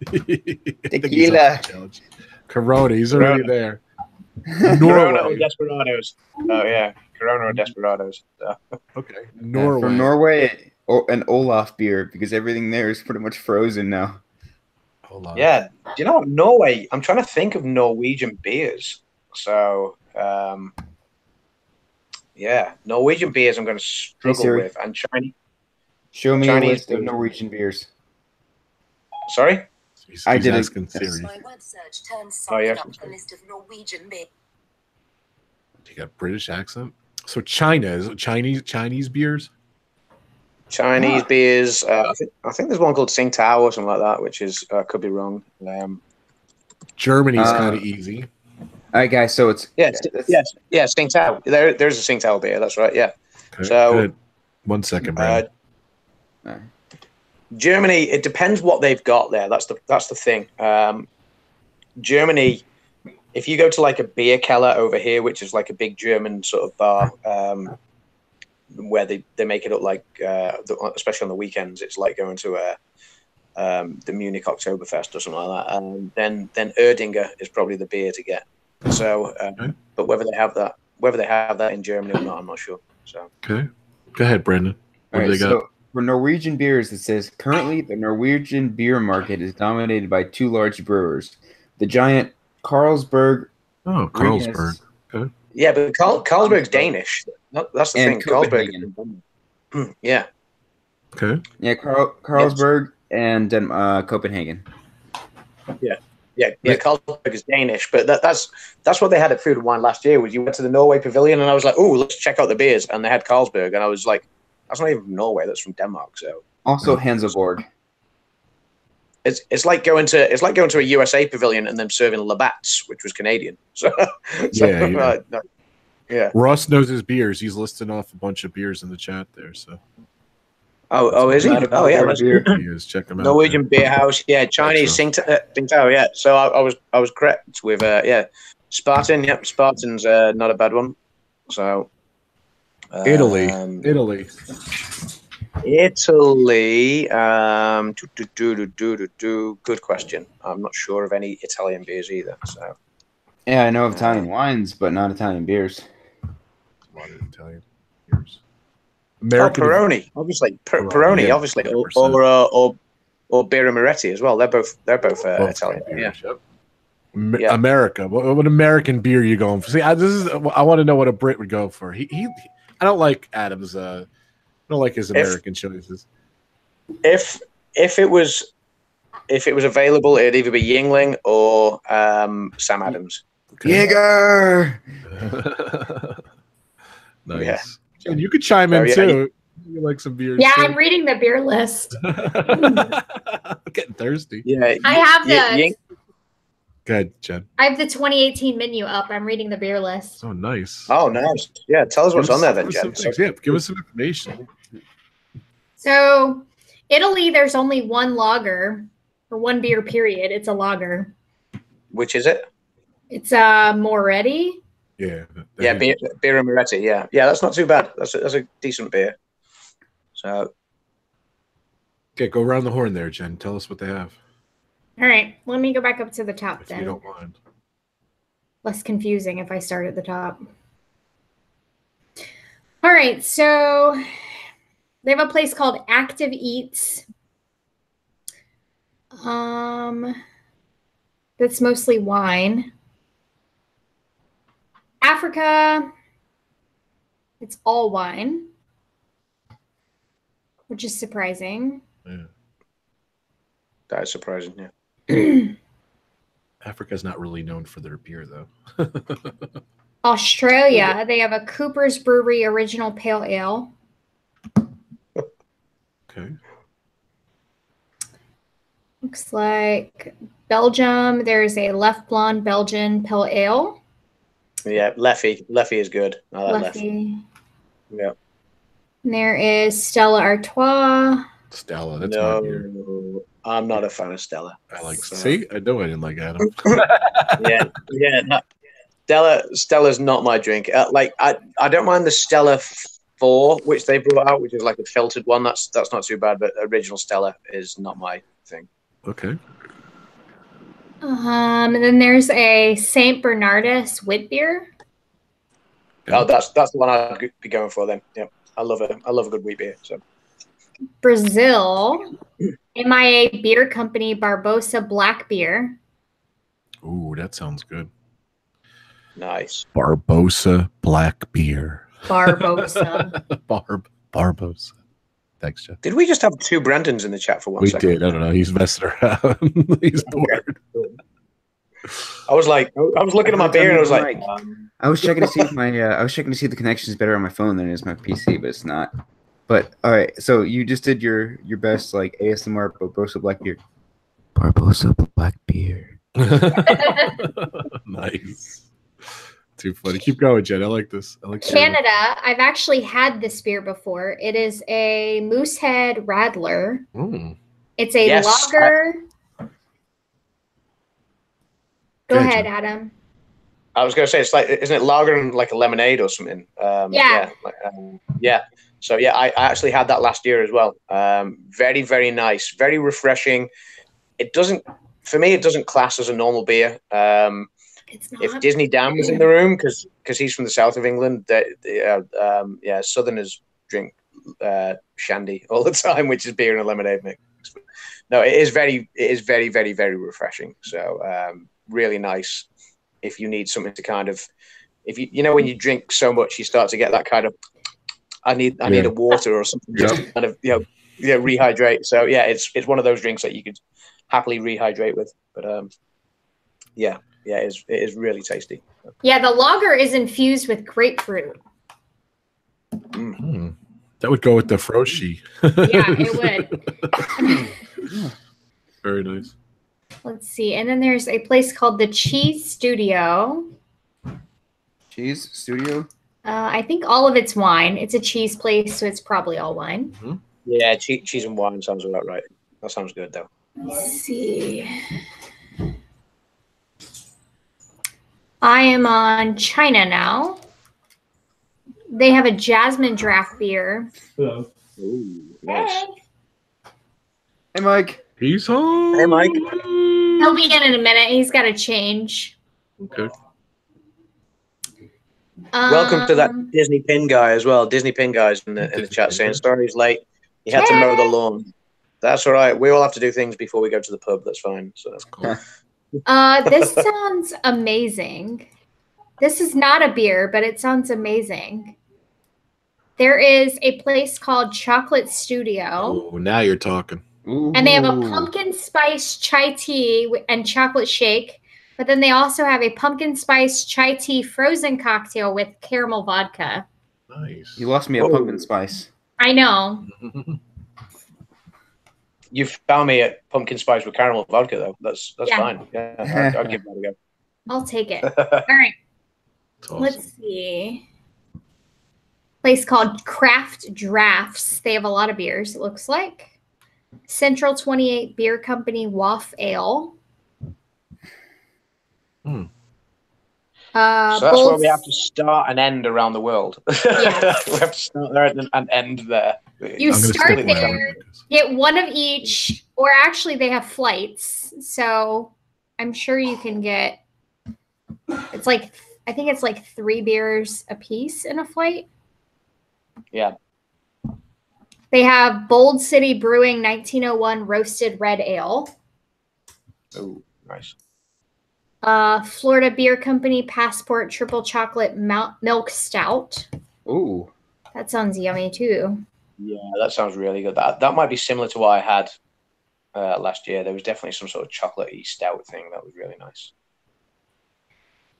Tequila. Corona. He's already there. Corona or Desperados. Oh yeah, Corona or Desperados. Okay. Norway. From Norway, an Olaf beer, because everything there is pretty much frozen now. Olaf. Yeah. Do you know what? Norway? I'm trying to think of Norwegian beers. So yeah, Norwegian beers I'm going to struggle with, and Chinese. Show me Chinese a list of Norwegian beers. Sorry? I did asking Siri. My web search turns Oh, yeah. up the list of Norwegian beer. You got British accent. So China is it Chinese beers. Chinese beers. I think there's one called Tsingtao or something like that, which is could be wrong. Germany's kind of easy. All right, guys. So it's yes, Tsingtao. There's a Tsingtao beer. That's right. Yeah. Okay, So good. 1 second, Brandon. Germany. It depends what they've got there. That's the thing. Germany. If you go to like a beer keller over here, which is like a big German sort of bar, where they make it look like, especially on the weekends, it's like going to the Munich Oktoberfest or something like that. Then Erdinger is probably the beer to get. So, but whether they have that in Germany or not, I'm not sure. So okay, go ahead, Brandon. What do they got? So for Norwegian beers, it says currently the Norwegian beer market is dominated by two large brewers, the giant Carlsberg. Oh, Carlsberg. Okay. Yeah, but Carlsberg's Danish. That's the thing. Carlsberg. Yeah. Okay. Yeah, Carlsberg and Copenhagen. Yeah. Carlsberg is Danish, but that's what they had at Food and Wine last year. Was you went to the Norway Pavilion, and I was like, "Oh, let's check out the beers," and they had Carlsberg, and I was like, "That's not even from Norway. That's from Denmark." So also Hanseborg. It's like going to a USA Pavilion and then serving Labatt's, which was Canadian. So yeah. Russ knows his beers. He's listing off a bunch of beers in the chat there. So. Oh, is he? Oh, yeah. He is. Check him out. Norwegian Beer House, yeah. Chinese Tsingtao, yeah. So I was correct with Spartan. Yep, Spartan's not a bad one. So Italy. Good question. I'm not sure of any Italian beers either. So yeah, I know of Italian wines, but not Italian beers. A lot of Italian beers. American Peroni, obviously. Peroni, obviously, or Birra Moretti as well. They're both Italian. Beers, yeah. America. What American beer are you going for? See, I want to know what a Brit would go for. I don't like Adam's. I don't like his American choices. If it was available, it'd either be Yingling or Sam Adams. Okay. Jaeger. Nice. Yeah. And you could chime in too. You like some beers? Yeah, too. I'm reading the beer list. I'm getting thirsty. Yeah, I have that. Go ahead, Jen. I have the 2018 menu up. I'm reading the beer list. Oh, nice. Oh, nice. Yeah, tell us what's on there then, Jen. Yeah, give us some information. So, Italy, there's only one lager, or one beer, period. It's a lager. Which is it? It's Moretti. Yeah. Yeah, beer and Moretti. Yeah, that's not too bad. That's a decent beer. So, okay, go around the horn there, Jen. Tell us what they have. All right, let me go back up to the top If then. you don't mind. Less confusing if I start at the top. All right, so they have a place called Active Eats. That's mostly wine. Africa, it's all wine, which is surprising. Yeah. that is surprising, yeah. Africa's not really known for their beer, though. Australia, they have a Cooper's Brewery Original Pale Ale. Okay. Looks like Belgium, there's a Left Blonde Belgian Pale Ale. Yeah, Leffy is good. I like Leffy. Lefty. Yeah. And there is Stella Artois. Stella, that's my beer. I'm not a fan of Stella. I like. See, I know I didn't like Adam. No. Stella's not my drink. I don't mind the Stella 4, which they brought out, which is like a filtered one. That's not too bad, but original Stella is not my thing. Okay. And then there's a Saint Bernardus wit beer. Oh, that's the one I'd be going for then. Yeah, I love a good wheat beer. So Brazil, MIA Beer Company Barbosa Black Beer. Ooh, that sounds good. nice. Barbosa Black Beer. Barbosa. Barbosa. Thanks, Jeff. Did we just have 2 Brandons in the chat for 1 second? We did. I don't know. He's messing around. He's bored. I was looking at my beer and I was like, I was checking to see if I was checking to see if the connection is better on my phone than it is my PC, but it's not. But all right, so you just did your best like ASMR Barbosa Black Beer. Barbosa Black Beer. Nice. Too funny. Keep going, Jen. I like this. I like Canada, I've actually had this beer before. It is a Moosehead Radler. Mm. It's a Yes. lager. Go Good, ahead, Jen. Adam. I was going to say, it's like, isn't it lager and like a lemonade or something? Yeah. Yeah. So yeah, I actually had that last year as well. Very, very nice, very refreshing. It doesn't class as a normal beer. It's not. If Disney Dan was in the room, because he's from the south of England, Southerners drink shandy all the time, which is beer and a lemonade mix. No, it is very, very, very refreshing. So really nice. If you need something to kind of, if you know when you drink so much, you start to get that kind of, I need a water or something just to kind of rehydrate. So yeah, it's one of those drinks that you could happily rehydrate with. But it is really tasty. Yeah, the lager is infused with grapefruit. Mm. That would go with the Froshi. Yeah, it would. Very nice. Let's see. And then there's a place called the Cheese Studio. Cheese Studio? I think all of it's wine. It's a cheese place, so it's probably all wine. Mm-hmm. Yeah, cheese and wine sounds about right. That sounds good, though. Let's see. I am on China now. They have a jasmine draft beer. Ooh, nice. Hey, Mike. He's home. Hey, Mike. He'll be in a minute. He's got to change. Okay. Welcome to that Disney pin guy as well. Disney pin guy's in the chat saying, sorry he's late. He had to mow the lawn. That's all right. We all have to do things before we go to the pub. That's fine. So that's cool. This sounds amazing. This is not a beer, but it sounds amazing. There is a place called Chocolate Studio. Oh, now you're talking. Ooh. And they have a pumpkin spice chai tea and chocolate shake. But then they also have a pumpkin spice chai tea frozen cocktail with caramel vodka. Nice. You lost me at pumpkin spice. I know. You found me at pumpkin spice with caramel vodka, though. That's fine. Yeah, I'd give that a go. I'll take it. All right. Awesome. Let's see. Place called Craft Drafts. They have a lot of beers, it looks like. Central 28 Beer Company Waff Ale. So that's where we have to start and end around the world. Yes. We have to start there and end there. You start there, get one of each, or actually they have flights. So I'm sure you can get, it's like, I think it's like 3 beers a piece in a flight. Yeah. They have Bold City Brewing 1901 Roasted Red Ale. Oh, nice. Florida Beer Company Passport Triple Chocolate Milk Stout. Ooh. That sounds yummy too. Yeah, that sounds really good. That might be similar to what I had last year. There was definitely some sort of chocolatey stout thing that was really nice.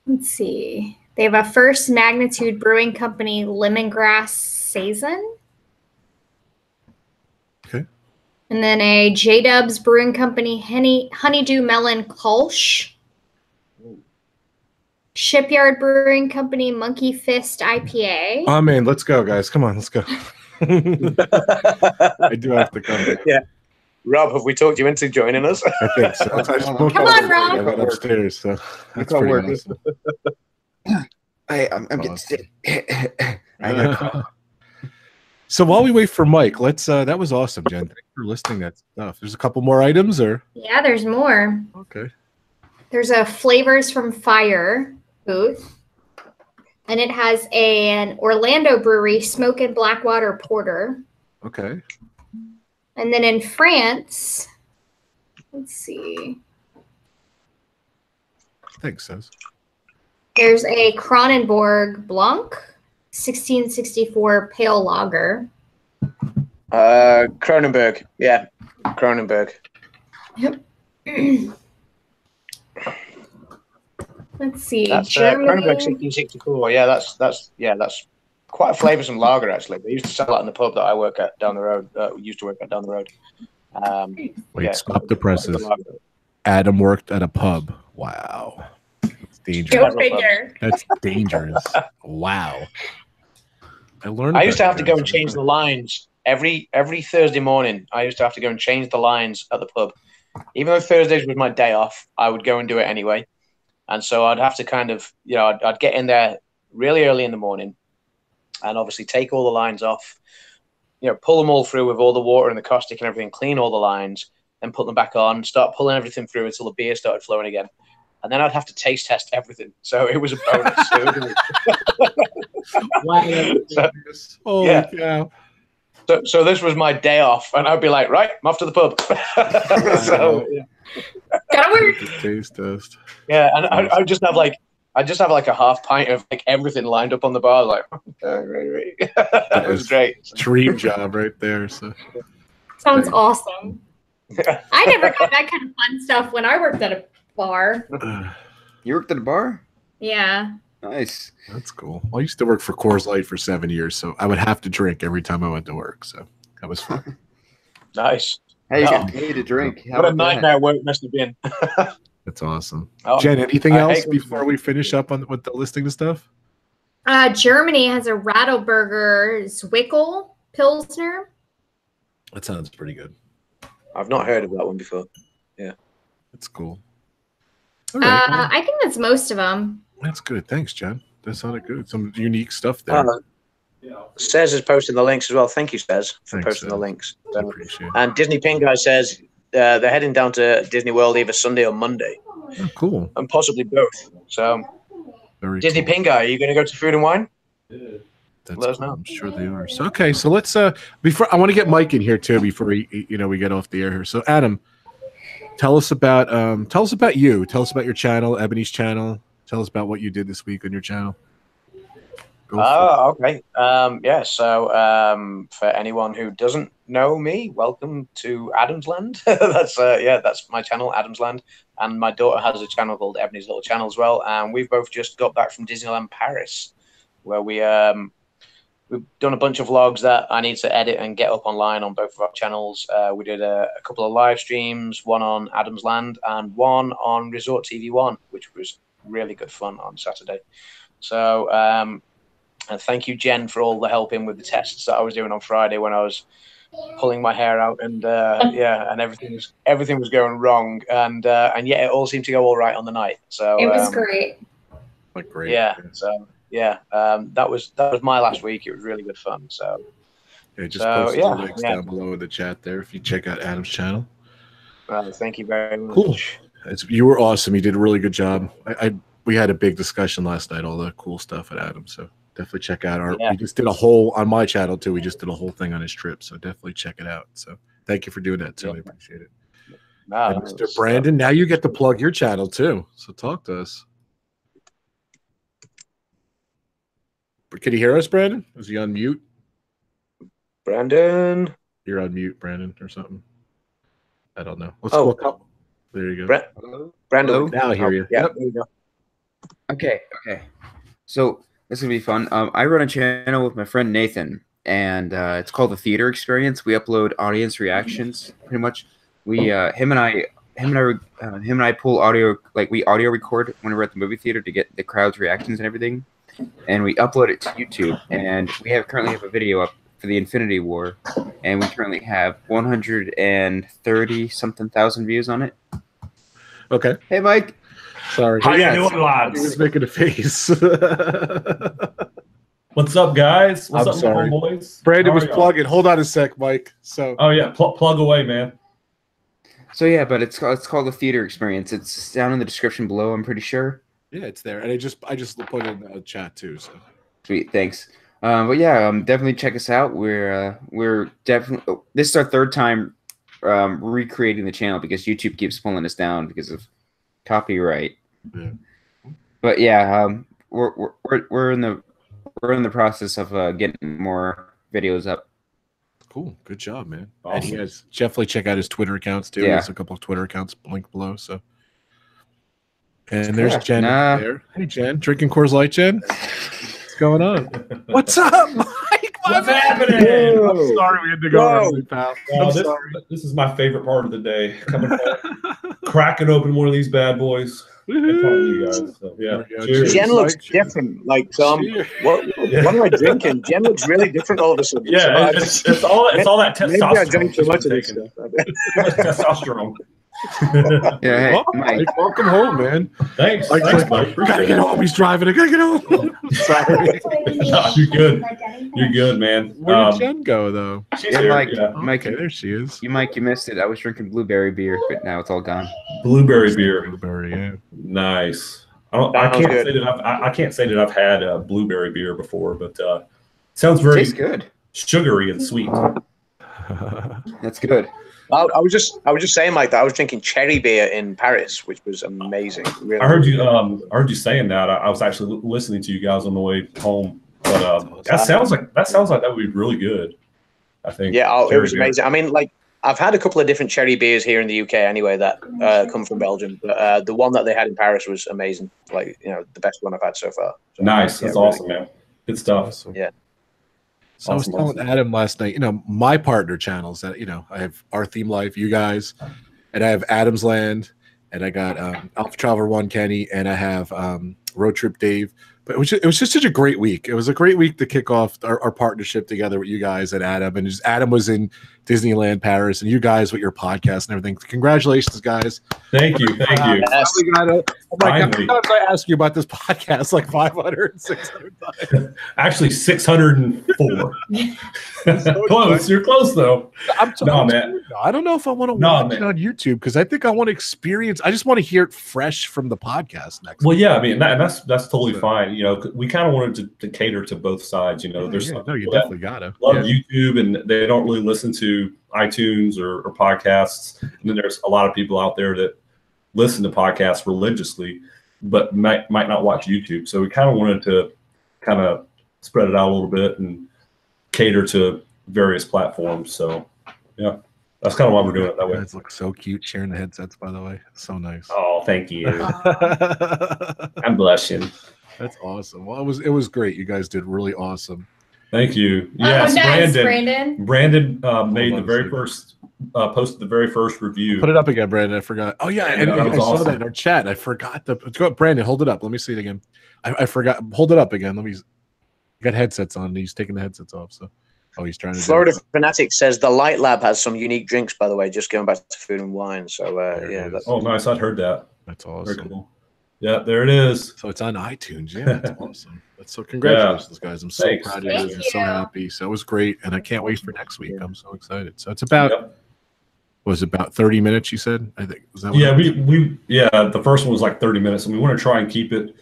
Let's see. They have a First Magnitude Brewing Company Lemongrass Saison. Okay. And then a J-Dubs Brewing Company Honeydew Melon Kolsch. Shipyard Brewing Company Monkey Fist IPA. Oh man, let's go, guys. Come on, let's go. I do have to come. Yeah. Rob, have we talked you into joining us? I think so. Come on, Rob. I went upstairs, so that's pretty awesome. I'm getting sick. I gotta So while we wait for Mike, let's. That was awesome, Jen. Thanks for listing that stuff. There's a couple more items, or Yeah, there's more. okay. There's a Flavors from Fire booth. And it has an Orlando Brewery Smokin' Blackwater Porter. Okay. And then in France, let's see. Thanks, Says. There's a Kronenbourg Blanc 1664 Pale Lager. Kronenbourg. Yeah, Kronenbourg. Yep. Let's see. That's Germany. Kronenbourg 1664. Yeah, that's quite a flavoursome lager actually. They used to sell that in the pub that I work at down the road. Used to work at down the road. Wait, stop the presses. Adam worked at a pub. Wow. That's dangerous. Go figure. That's dangerous. Wow. I used to have to go and change the lines every Thursday morning. I used to have to go and change the lines at the pub. Even though Thursdays was my day off, I would go and do it anyway. And so I'd have to kind of, I'd get in there really early in the morning and obviously take all the lines off, pull them all through with all the water and the caustic and everything, clean all the lines, then put them back on, start pulling everything through until the beer started flowing again. And then I'd have to taste test everything. So it was a bonus. Wow. Yeah. Cow. So this was my day off, and I'd be like, right, I'm off to the pub. So yeah. Gotta work. Taste test. Yeah, and I just have like a half pint of like everything lined up on the bar, like great. It was great. Dream job right there. So Sounds awesome. I never got that kind of fun stuff when I worked at a bar. You worked at a bar? Yeah. Nice. That's cool. Well, I used to work for Coors Light for 7 years, so I would have to drink every time I went to work. So that was fun. Nice. Hey, you got paid to drink. How What a about that? nightmare work must have been. That's awesome. Oh, Jen, anything I else hate before we finish up on with the listing of stuff? Germany has a Rattleburger Zwickel Pilsner. That sounds pretty good. I've not heard of that one before. Yeah. That's cool. All right. Well, I think that's most of them. that's good. Thanks, Jen. That sounded good. Some unique stuff there. Sez is posting the links as well. Thank you, Sez, for Thanks, posting the Sez. links. I appreciate it. And Disney Pink Guy says they're heading down to Disney World either Sunday or Monday, Oh, cool. and possibly both. So, Very Disney cool. Pink Guy, are you going to go to Food and Wine? That's Let us cool. know. I'm sure they are. So okay, so let's before I want to get Mike in here too before we we get off the air here. So Adam, tell us about you. Tell us about your channel, Ebony's channel. Tell us about what you did this week on your channel. Go for Oh, okay. Yeah. So, for anyone who doesn't know me, welcome to Adam's Land. That's my channel, Adam's Land, and my daughter has a channel called Ebony's Little Channel as well. And we've both just got back from Disneyland Paris, where we we've done a bunch of vlogs that I need to edit and get up online on both of our channels. We did a couple of live streams, one on Adam's Land and one on Resort TV 1, which was really good fun on Saturday. So, and thank you, Jen, for all the help in with the tests that I was doing on Friday when I was pulling my hair out and and everything was going wrong, and yet it all seemed to go all right on the night. So it was great. Like great. Yeah. So that was my last week. It was really good fun. So just post the links down below in the chat there if you check out Adam's channel. Thank you very much. Cool. You were awesome. You did a really good job. We had a big discussion last night, all the cool stuff at Adam. So definitely check out we just did a whole on my channel too. We just did a whole thing on his trip. So definitely check it out. So thank you for doing that too. I appreciate it. And Mr. Brandon, now you get to plug your channel too. So talk to us. Can you hear us, Brandon? Is he on mute? Brandon. You're on mute, Brandon, or something. I don't know. Let's go. There you go. Hello? Brandon. Hello? Now I hear you. Yeah. Yep. There you go. Okay. So this is gonna be fun. I run a channel with my friend Nathan, and it's called The Theater Experience. We upload audience reactions, pretty much. We him and I pull audio, like we audio record when we're at the movie theater to get the crowd's reactions and everything, and we upload it to YouTube. And we currently have a video up for the Infinity War, and we currently have 130 something thousand views on it. Okay. Hey, Mike. Sorry. How you doing, lads? He was making a face. What's up, guys? What's I'm up, sorry. boys? Brandon was plugging. Hold on a sec, Mike. So. Oh yeah, plug away, man. So yeah, but it's called The Theater Experience. It's down in the description below, I'm pretty sure. Yeah, it's there, and I just put it in the chat too. So sweet, thanks. But yeah, definitely check us out. We're definitely this is our third time recreating the channel because YouTube keeps pulling us down because of copyright. Yeah. But yeah, we're in the process of getting more videos up. Cool, good job, man. Awesome. And he has definitely check out his Twitter accounts too. Yeah. He has a couple of Twitter accounts linked below. So, and there's Jen there. Hey, Jen, drinking Coors Light, Jen. What's going on? What's up, Mike? What's happening? I'm sorry we had to go early, pal. I'm sorry. This is my favorite part of the day. Coming home, cracking open one of these bad boys. And talking to you guys. So, yeah. Cheers. Jen looks different. Like, what am I drinking? Jen looks really different all of a sudden. Yeah, so it's all that testosterone. Maybe I drank too much of this stuff. Too much testosterone. Yeah, hey, Mike, welcome home, man. Thanks. Mike. Mike. I gotta get home. He's driving. I gotta get home. Sorry. No, you're good. You're good, man. Where did Jen go, though? She's Yeah, here. Mike. Yeah. Mike, Okay, there she is. you missed it. I was drinking blueberry beer, but now it's all gone. Blueberry beer. Blueberry, yeah. Nice. I can't say that I've had blueberry beer before, but sounds very Tastes good. sugary and sweet. That's good. I was just saying, Mike, that I was drinking cherry beer in Paris, which was amazing. Really. I heard you saying that. I was actually listening to you guys on the way home, but that sounds like that would be really good. I think. Yeah, it was amazing. I mean, like, I've had a couple of different cherry beers here in the UK anyway that come from Belgium, but the one that they had in Paris was amazing. Like, the best one I've had so far. So, Nice. That's awesome, man. Good stuff. Awesome. Yeah. So I was telling Adam last night, my partner channels that, I have Our Theme Life, you guys, and I have Adam's Land, and I got Alpha Traveler 1 Kenny, and I have Road Trip Dave. But it was just such a great week. It was a great week to kick off our partnership together with you guys and Adam. And Adam was in Disneyland Paris, and you guys with your podcast and everything. Congratulations, guys. Thank you. Thank you. How many times I ask you about this podcast? Like 500, 600 times. Actually, 604. Close. You're close, though. Man. I don't know if I want to watch it on YouTube because I think I want to experience. I just want to hear it fresh from the podcast next. Well, yeah, I mean, that's totally fine. We kind of wanted to cater to both sides. There's some you people definitely that gotta love YouTube and they don't really listen to iTunes or podcasts. And then there's a lot of people out there that listen to podcasts religiously, but might not watch YouTube. So we kind of wanted to kind of spread it out a little bit and cater to various platforms. So yeah, that's kind of why we're doing it that way. You guys look so cute sharing the headsets, by the way. So nice. Oh, thank you. I'm blushing. That's awesome. Well, it was great. You guys did really awesome. Thank you. Yes, nice, Brandon. Brandon made the very first, posted the very first review. Put it up again, Brandon. I forgot. Oh yeah, and I saw awesome. that in our chat. I forgot to go. Brandon, hold it up. Let me see it again. I forgot. Hold it up again. Let me. You got headsets on. He's taking the headsets off. So, he's trying to. Florida Fanatic says the Light Lab has some unique drinks. By the way, just going back to food and wine. So yeah. Oh, nice. I'd heard that. That's awesome. Very cool. Yeah, there it is. So it's on iTunes. Yeah, that's awesome. That's so congratulations, guys. I'm so proud of you and so happy. So it was great, and I can't wait for next week. I'm so excited. So it's about was about 30 minutes. You said, I think. Was that what the first one was like 30 minutes, and we want to try and keep it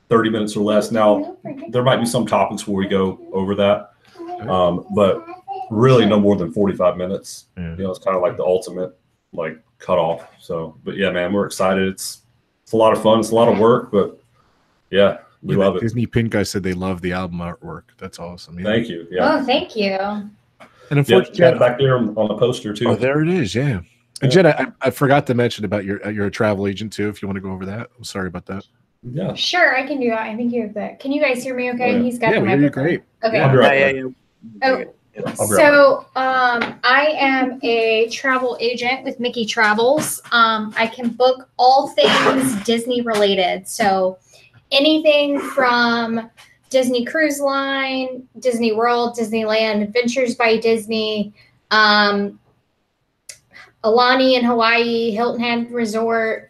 30 minutes or less. Now there might be some topics where we go over that, but really no more than 45 minutes. Yeah. It's kind of like the ultimate like cutoff. So, but yeah, man, we're excited. It's a lot of fun. It's a lot of work, but yeah, we love it. Disney Pink guy said they love the album artwork. That's awesome. Yeah. Thank you. Yeah. Oh, thank you. And unfortunately, back there on the poster too. Oh, there it is. Yeah. And Jen, I forgot to mention about you're a travel agent too. If you want to go over that, I'm sorry about that. Yeah. Sure, I can do that. I think you have that. Can you guys hear me? Okay. He's got the we hear you microphone. great. Okay. Yeah. So I am a travel agent with Mickey Travels. I can book all things Disney related. So anything from Disney Cruise Line, Disney World, Disneyland, Adventures by Disney, Alani in Hawaii, Hilton Head Resort,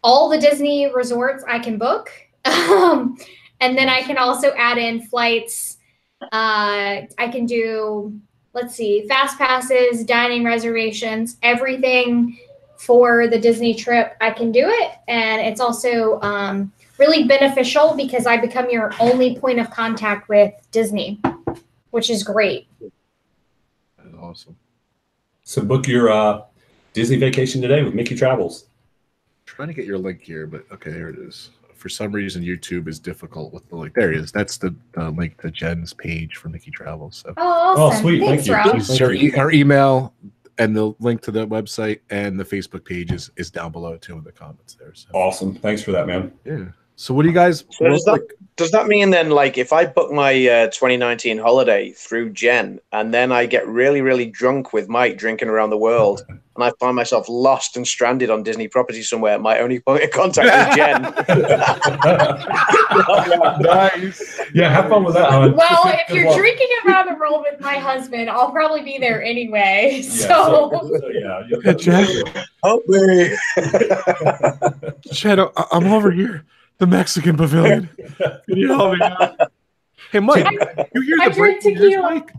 all the Disney resorts I can book. And then I can also add in flights. I can do, fast passes, dining reservations, everything for the Disney trip. I can do it. And it's also really beneficial because I become your only point of contact with Disney, which is great. That's awesome. So book your Disney vacation today with Mickey Travels. Trying to get your link here, but okay, here it is. For some reason, YouTube is difficult with the link. There it is. That's the link to Jen's page for Mickey Travels. So. Oh, awesome. Sweet. Thanks, Thank you. Rob. Her email and the link to the website and the Facebook page is down below too in the comments there. So. Awesome. Thanks for that, man. Yeah. So what do you guys? So does that mean then, like, if I book my 2019 holiday through Jen and then I get really, really drunk with Mike drinking around the world and I find myself lost and stranded on Disney property somewhere, my only point of contact is Jen? Nice. Yeah, have fun with that. Well, if you're drinking around the world with my husband, I'll probably be there anyway. Yeah, Jen, help me. Jen, I'm over here. The Mexican pavilion. Can you help me out? Hey, Mike, you hear the breaking news, Mike?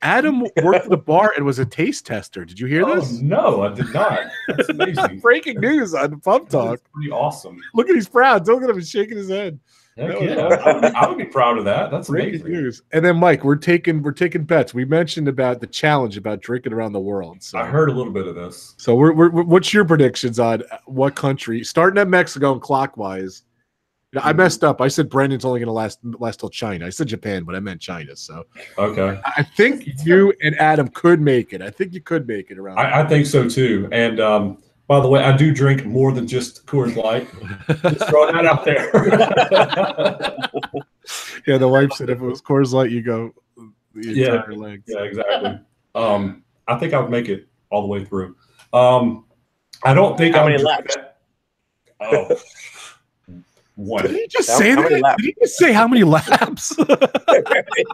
Adam worked at the bar and was a taste tester. Did you hear this? No, I did not. That's amazing. Breaking news on Pub Talk. That's pretty awesome. Look at he's proud. Look at him. He's shaking his head. Heck yeah. I would be proud of that. That's amazing. News. And then, Mike, we're taking bets. We mentioned about the challenge about drinking around the world. So I heard a little bit of this. So what's your predictions on what country? Starting at Mexico and clockwise. I messed up. I said Brandon's only going to last till China. I said Japan, but I meant China. So okay, I think you and Adam could make it. I think you could make it around. I think so too. And by the way, I do drink more than just Coors Light. Just throwing that out there. Yeah, the wife said if it was Coors Light, you go the entire length. Yeah, exactly. I think I would make it all the way through. I don't think how many laps? Oh. One. Did he just say that? Did he just say how many laps?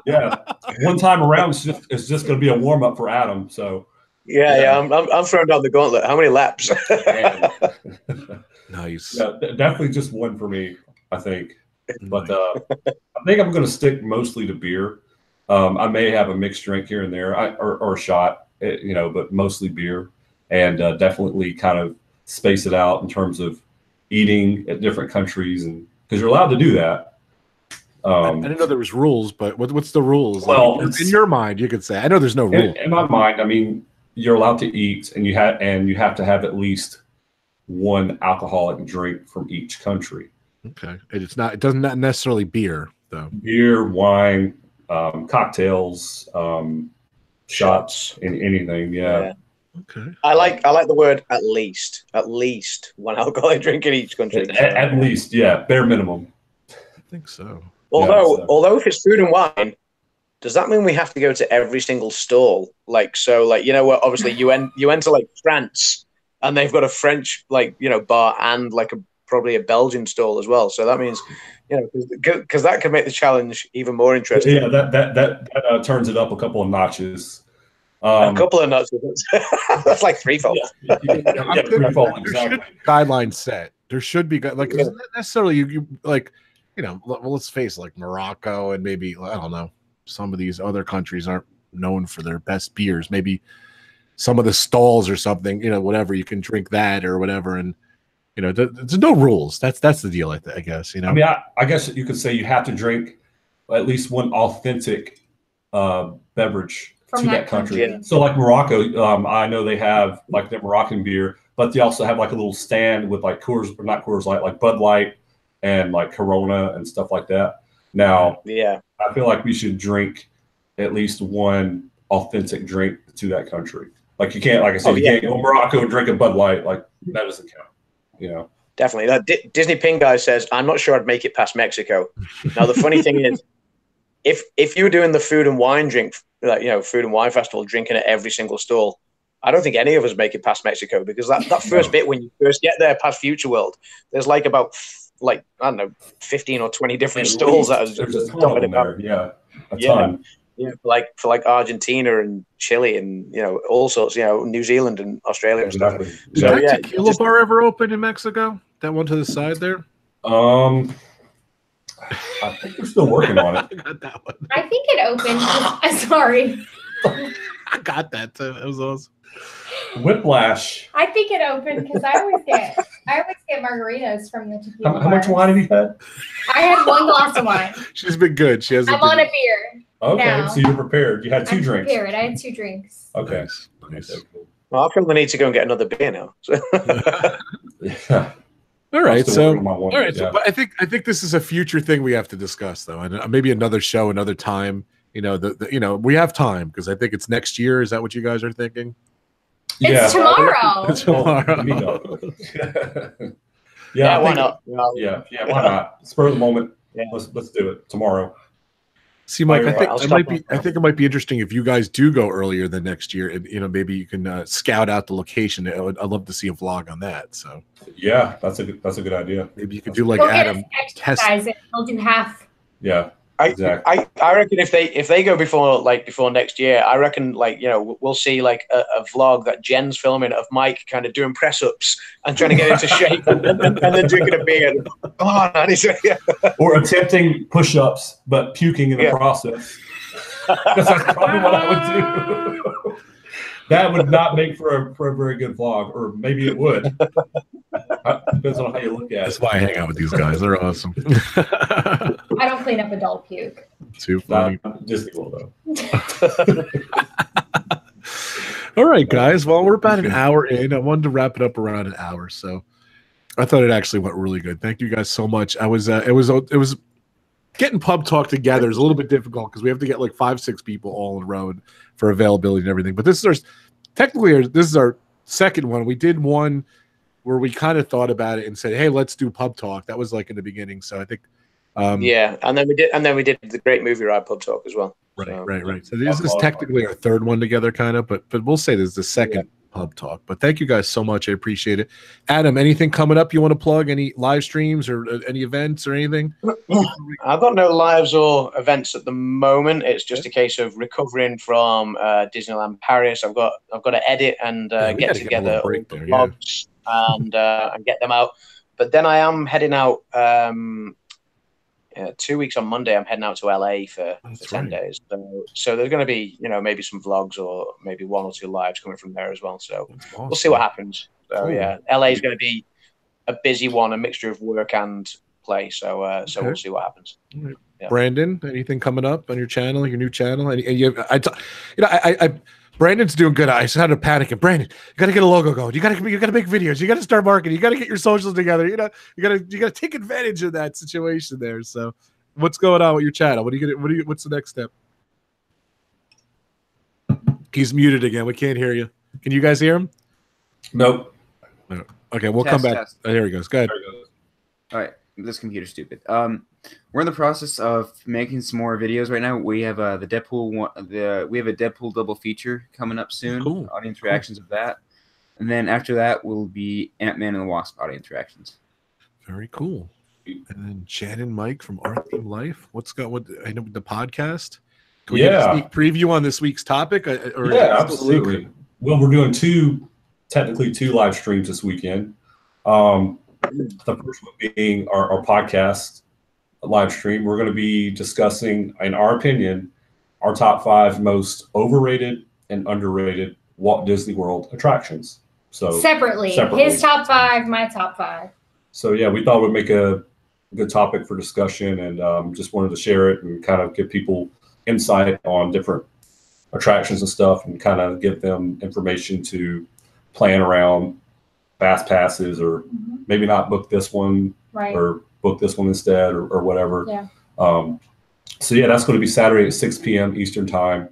Yeah, one time around it's just going to be a warm up for Adam. So I'm throwing down the gauntlet. How many laps? Nice. Yeah, definitely just one for me, I think. But I think I'm going to stick mostly to beer. I may have a mixed drink here and there, or a shot, but mostly beer, and definitely kind of space it out in terms of eating at different countries, and because you're allowed to do that. I didn't know there was rules, but what's the rules? Well, like, in your mind, you could say. I know there's no rule. In my mind, I mean, you're allowed to eat, and you have to have at least one alcoholic drink from each country. Okay, it doesn't necessarily beer though. Beer, wine, cocktails, shots, anything. Yeah. Okay. I like the word at least. At least one alcoholic drink in each country. At least, yeah, bare minimum. I think so. Although if it's food and wine, does that mean we have to go to every single stall? Like, so, like, you know what? Obviously, you enter like France, and they've got a French, like, you know, bar and like probably a Belgian stall as well. So that means, you know, because that could make the challenge even more interesting. Yeah, that turns it up a couple of notches. A couple of notches. That's like threefold. Yeah, threefold. There Exactly. should be guidelines set. There should be like not necessarily you like, you know. Well, let's face it, like Morocco and maybe I don't know, some of these other countries aren't known for their best beers. Maybe some of the stalls or something, you know, whatever, you can drink that or whatever, and you know, there's no rules. That's the deal, I guess. You know, I mean, I guess you could say you have to drink at least one authentic beverage From to that that country. country. So, like Morocco, I know they have like their Moroccan beer, but they also have like a little stand with like Coors, or not Coors Light, like Bud Light and like Corona and stuff like that. Now, Yeah. I feel like we should drink at least one authentic drink to that country. Like you can't, like I said, you can't go to Morocco and drink a Bud Light. Like that doesn't count. You know, Definitely. That Disney Ping guy says, I'm not sure I'd make it past Mexico. Now, the funny thing is, if you were doing the food and wine drink, like, you know, food and wine festival, drinking at every single stall, I don't think any of us make it past Mexico, because that first bit, when you first get there past Future World, there's like about, like, I don't know, 15 or 20 different stalls that there's are a ton of them there. Yeah, a ton. Yeah, for like Argentina and Chile and, you know, all sorts, you know, New Zealand and Australia and stuff. Exactly. Did So, that tequila bar ever open in Mexico? That one to the side there? I think they're still working on it. I got that one. I think it opened. Sorry. I got that too. That was awesome. Whiplash. I think it opened because I always get margaritas from the tequila. How much bar. wine have you had? I had one glass of wine. She's been good. She hasn't I'm on been... a beer. Okay, now. so you're prepared. You had two I'm drinks. prepared. I had 2 drinks. Okay. Nice. Well, I feel the need to go and get another beer now. So. Yeah. All right, so yeah. but I think this is a future thing we have to discuss, though, and maybe another show, another time. You know, you know, we have time because I think it's next year. Is that what you guys are thinking? It's tomorrow. It's tomorrow. Yeah, why not? Yeah, why not? Spur of the moment. Yeah. Let's do it tomorrow. See, Mike, I think it might be interesting if you guys do go earlier than next year, and you know, maybe you can scout out the location. I'd love to see a vlog on that. So yeah, that's a good idea. Maybe you could do like We'll Adam test. We'll do half. Yeah. Exactly. I reckon if they go before next year, I reckon, like, you know, we'll see like a vlog that Jen's filming of Mike kind of doing press ups and trying to get into shape and then drinking a beer. Oh, or attempting push ups but puking in the process. That's probably what I would do. That would not make for a very good vlog, or maybe it would. Depends on how you look at it. That's why I hang out with these guys. They're awesome. I don't clean up adult puke. Too funny. Disney World, though. All right, guys. Well, we're about an hour in. I wanted to wrap it up around an hour, so I thought it actually went really good. Thank you guys so much. It was getting pub talk together is a little bit difficult because we have to get like 5-6 people all in a row for availability and everything. But this is our second one. We did one where we kind of thought about it and said, "Hey, let's do pub talk." That was like in the beginning. So I think, yeah, and then we did the Great Movie Ride pub talk as well. Right. So this is technically our third one together, kind of, but we'll say this is the second pub talk. But thank you guys so much. I appreciate it. Adam, anything coming up you want to plug? Any live streams or any events or anything? I've got no lives or events at the moment. It's just a case of recovering from Disneyland Paris. I've got to edit and get together all the vlogs and get them out. But then I am heading out 2 weeks on Monday. I'm heading out to LA for 10 days. So there's going to be, you know, maybe some vlogs or maybe 1 or 2 lives coming from there as well. So we'll see what happens. So yeah, LA is going to be a busy one, a mixture of work and play. So we'll see what happens. Right. Yeah. Brandon, anything coming up on your channel, your new channel? And Brandon's doing good. I started panicking. Brandon, you got to get a logo going. You got to make videos. You got to start marketing. You got to get your socials together. You got to take advantage of that situation there. So, what's going on with your channel? What's the next step? He's muted again. We can't hear you. Can you guys hear him? Nope. No. Okay, we'll come back. Oh, here he goes. Go ahead. All right. this computer's stupid. We're in the process of making some more videos right now. We have the Deadpool one. We have a Deadpool double feature coming up soon. Cool. Audience reactions of that, and then after that will be Ant-Man and the Wasp audience reactions. Very cool. And then Jen and Mike from Our Theme Life. What I know the podcast. Can we get a sneak preview on this week's topic? Yeah, absolutely. Well, we're doing technically two live streams this weekend. The first one being our podcast live stream. We're going to be discussing, in our opinion, our top 5 most overrated and underrated Walt Disney World attractions. So separately. His top 5, my top 5. So yeah, we thought we'd make a good topic for discussion, and just wanted to share it and kind of give people insight on different attractions and stuff, and kind of give them information to plan around fast passes, or maybe not book this one, or book this one instead, or whatever. Yeah. So yeah, that's going to be Saturday at 6 p.m. Eastern time.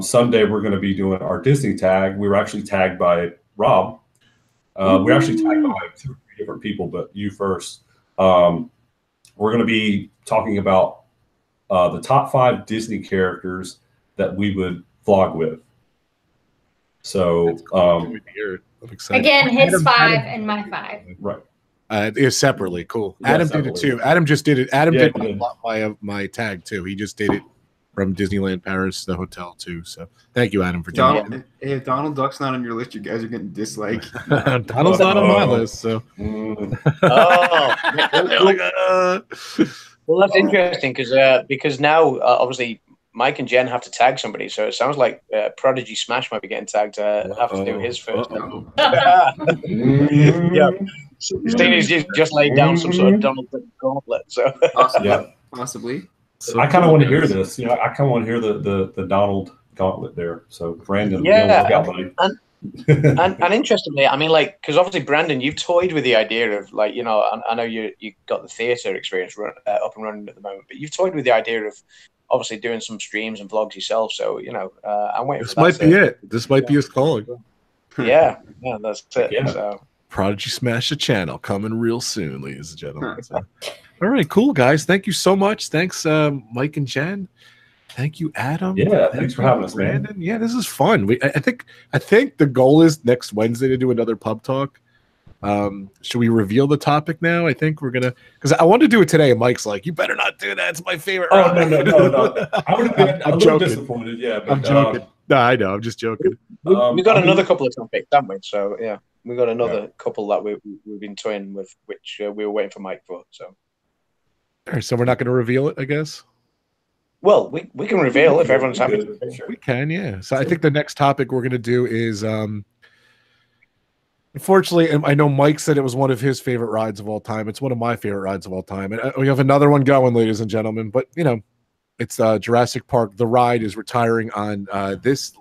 Sunday, we're going to be doing our Disney tag. We were actually tagged by Rob. We're actually tagged by 2 or 3 different people, but you first. We're going to be talking about the top 5 Disney characters that we would vlog with. So, I'm excited. Again, his 5 and my 5. Right. It's separately. Cool. Yeah, Adam separately. did it too. Adam just did it. Adam Yeah, did my tag too. He just did it from Disneyland Paris, the hotel too. So thank you, Adam, for doing it. Hey, if Donald Duck's not on your list, you guys are getting disliked. Donald's not on my list, so. Well, that's interesting because now obviously Mike and Jen have to tag somebody, so it sounds like Prodigy Smash might be getting tagged to have to do his first. Yeah, Stevie's just laid down some sort of Donald Duck gauntlet. So Possibly. So I kind of want to hear this. You know, I kind of want to hear the Donald gauntlet there. So Brandon, yeah, look out, buddy. and interestingly, I mean, like, because obviously, Brandon, you've toyed with the idea of, like, you know, I know you got the theatre experience up and running at the moment, but you've toyed with the idea of obviously doing some streams and vlogs yourself. So, you know, I'm waiting for that. This might be it. This might be his calling. Yeah, that's it. Yeah. So. Prodigy Smash the channel coming real soon, ladies and gentlemen. So. All right, cool, guys. Thank you so much. Thanks, Mike and Jen. Thank you, Adam. Yeah, thanks for having us, Brandon. Man. Yeah, this is fun. I think the goal is next Wednesday to do another pub talk. Should we reveal the topic now? I think we're gonna, because I wanted to do it today, and Mike's like, "You better not do that. It's my favorite." Oh no! I would have been a little joking. disappointed. Yeah, but, I'm joking. No, I know. I'm just joking. We've got another couple of topics, haven't we? So yeah, we've got another couple that we've been toying with, which we were waiting for Mike for. So. All right, so we're not going to reveal it, I guess. Well, we can reveal if everyone's happy. We can, yeah. So I think the next topic we're going to do is, unfortunately, I know Mike said it was one of his favorite rides of all time. It's one of my favorite rides of all time. And we have another one going, ladies and gentlemen. But, you know, it's Jurassic Park. The ride is retiring on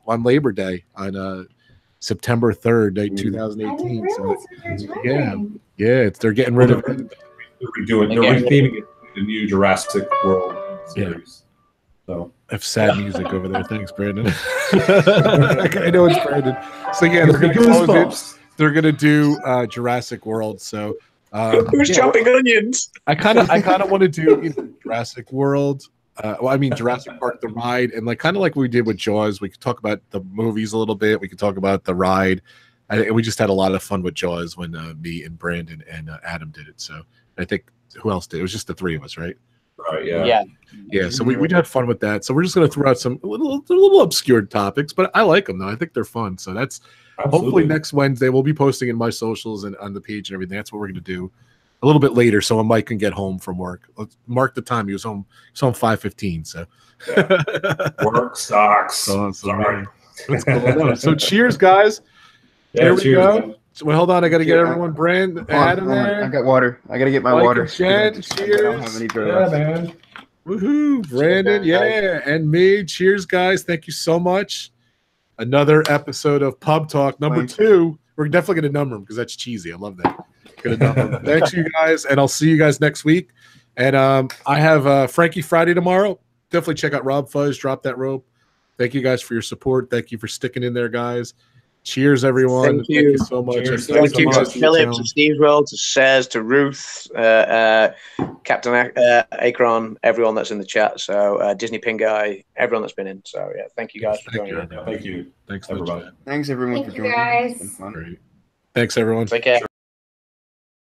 Labor Day, on September 3rd, 2018. So, yeah, they're getting rid of it. They're retheming it. The new Jurassic World series. So I have sad music over there. Thanks, Brandon. I know it's Brandon. So yeah, they're going to close it. They're going to do Jurassic World. So who's chopping onions? I kind of want to do Jurassic World. Jurassic Park the ride, and kind of like we did with Jaws. We could talk about the movies a little bit. We could talk about the ride. We just had a lot of fun with Jaws when me and Brandon and Adam did it. So I think. Who else did? It was just the 3 of us, right? Right. Yeah. So we had fun with that. So we're just going to throw out some little obscure topics, but I like them though. I think they're fun. So that's hopefully next Wednesday. We'll be posting in my socials and on the page and everything. That's what we're going to do a little bit later, so when Mike can get home from work. Let's mark the time. He was home 5:15. So work sucks. Sorry. That's cool. So cheers, guys. Yeah, Here we cheers, go. man. So, hold on, I got to get everyone. Adam there. I got water. I got to get my Mike water. And Jen, cheers. I don't have any Yeah, man. Woohoo, Brandon. Yeah, and me. Cheers, guys. Thank you so much. Another episode of Pub Talk number 2. We're definitely going to number them because that's cheesy. I love that. Gonna number them. Thanks, you guys, and I'll see you guys next week. And I have Frankie Friday tomorrow. Definitely check out RobFuz. Drop that rope. Thank you guys for your support. Thank you for sticking in there, guys. Cheers, everyone. Thank you. So much. Cheers. And thanks Thank you so to much. Philip, to Steve's World, to Sez, to Ruth, Captain Akron, everyone that's in the chat. So Disney Pin Guy, everyone that's been in. So yeah, thank you guys for Thank joining you. in. Thank you. Thanks, Everybody. everybody. Thanks everyone Thank for you, joining. It's guys. been fun. Great. Thanks, everyone. Take care.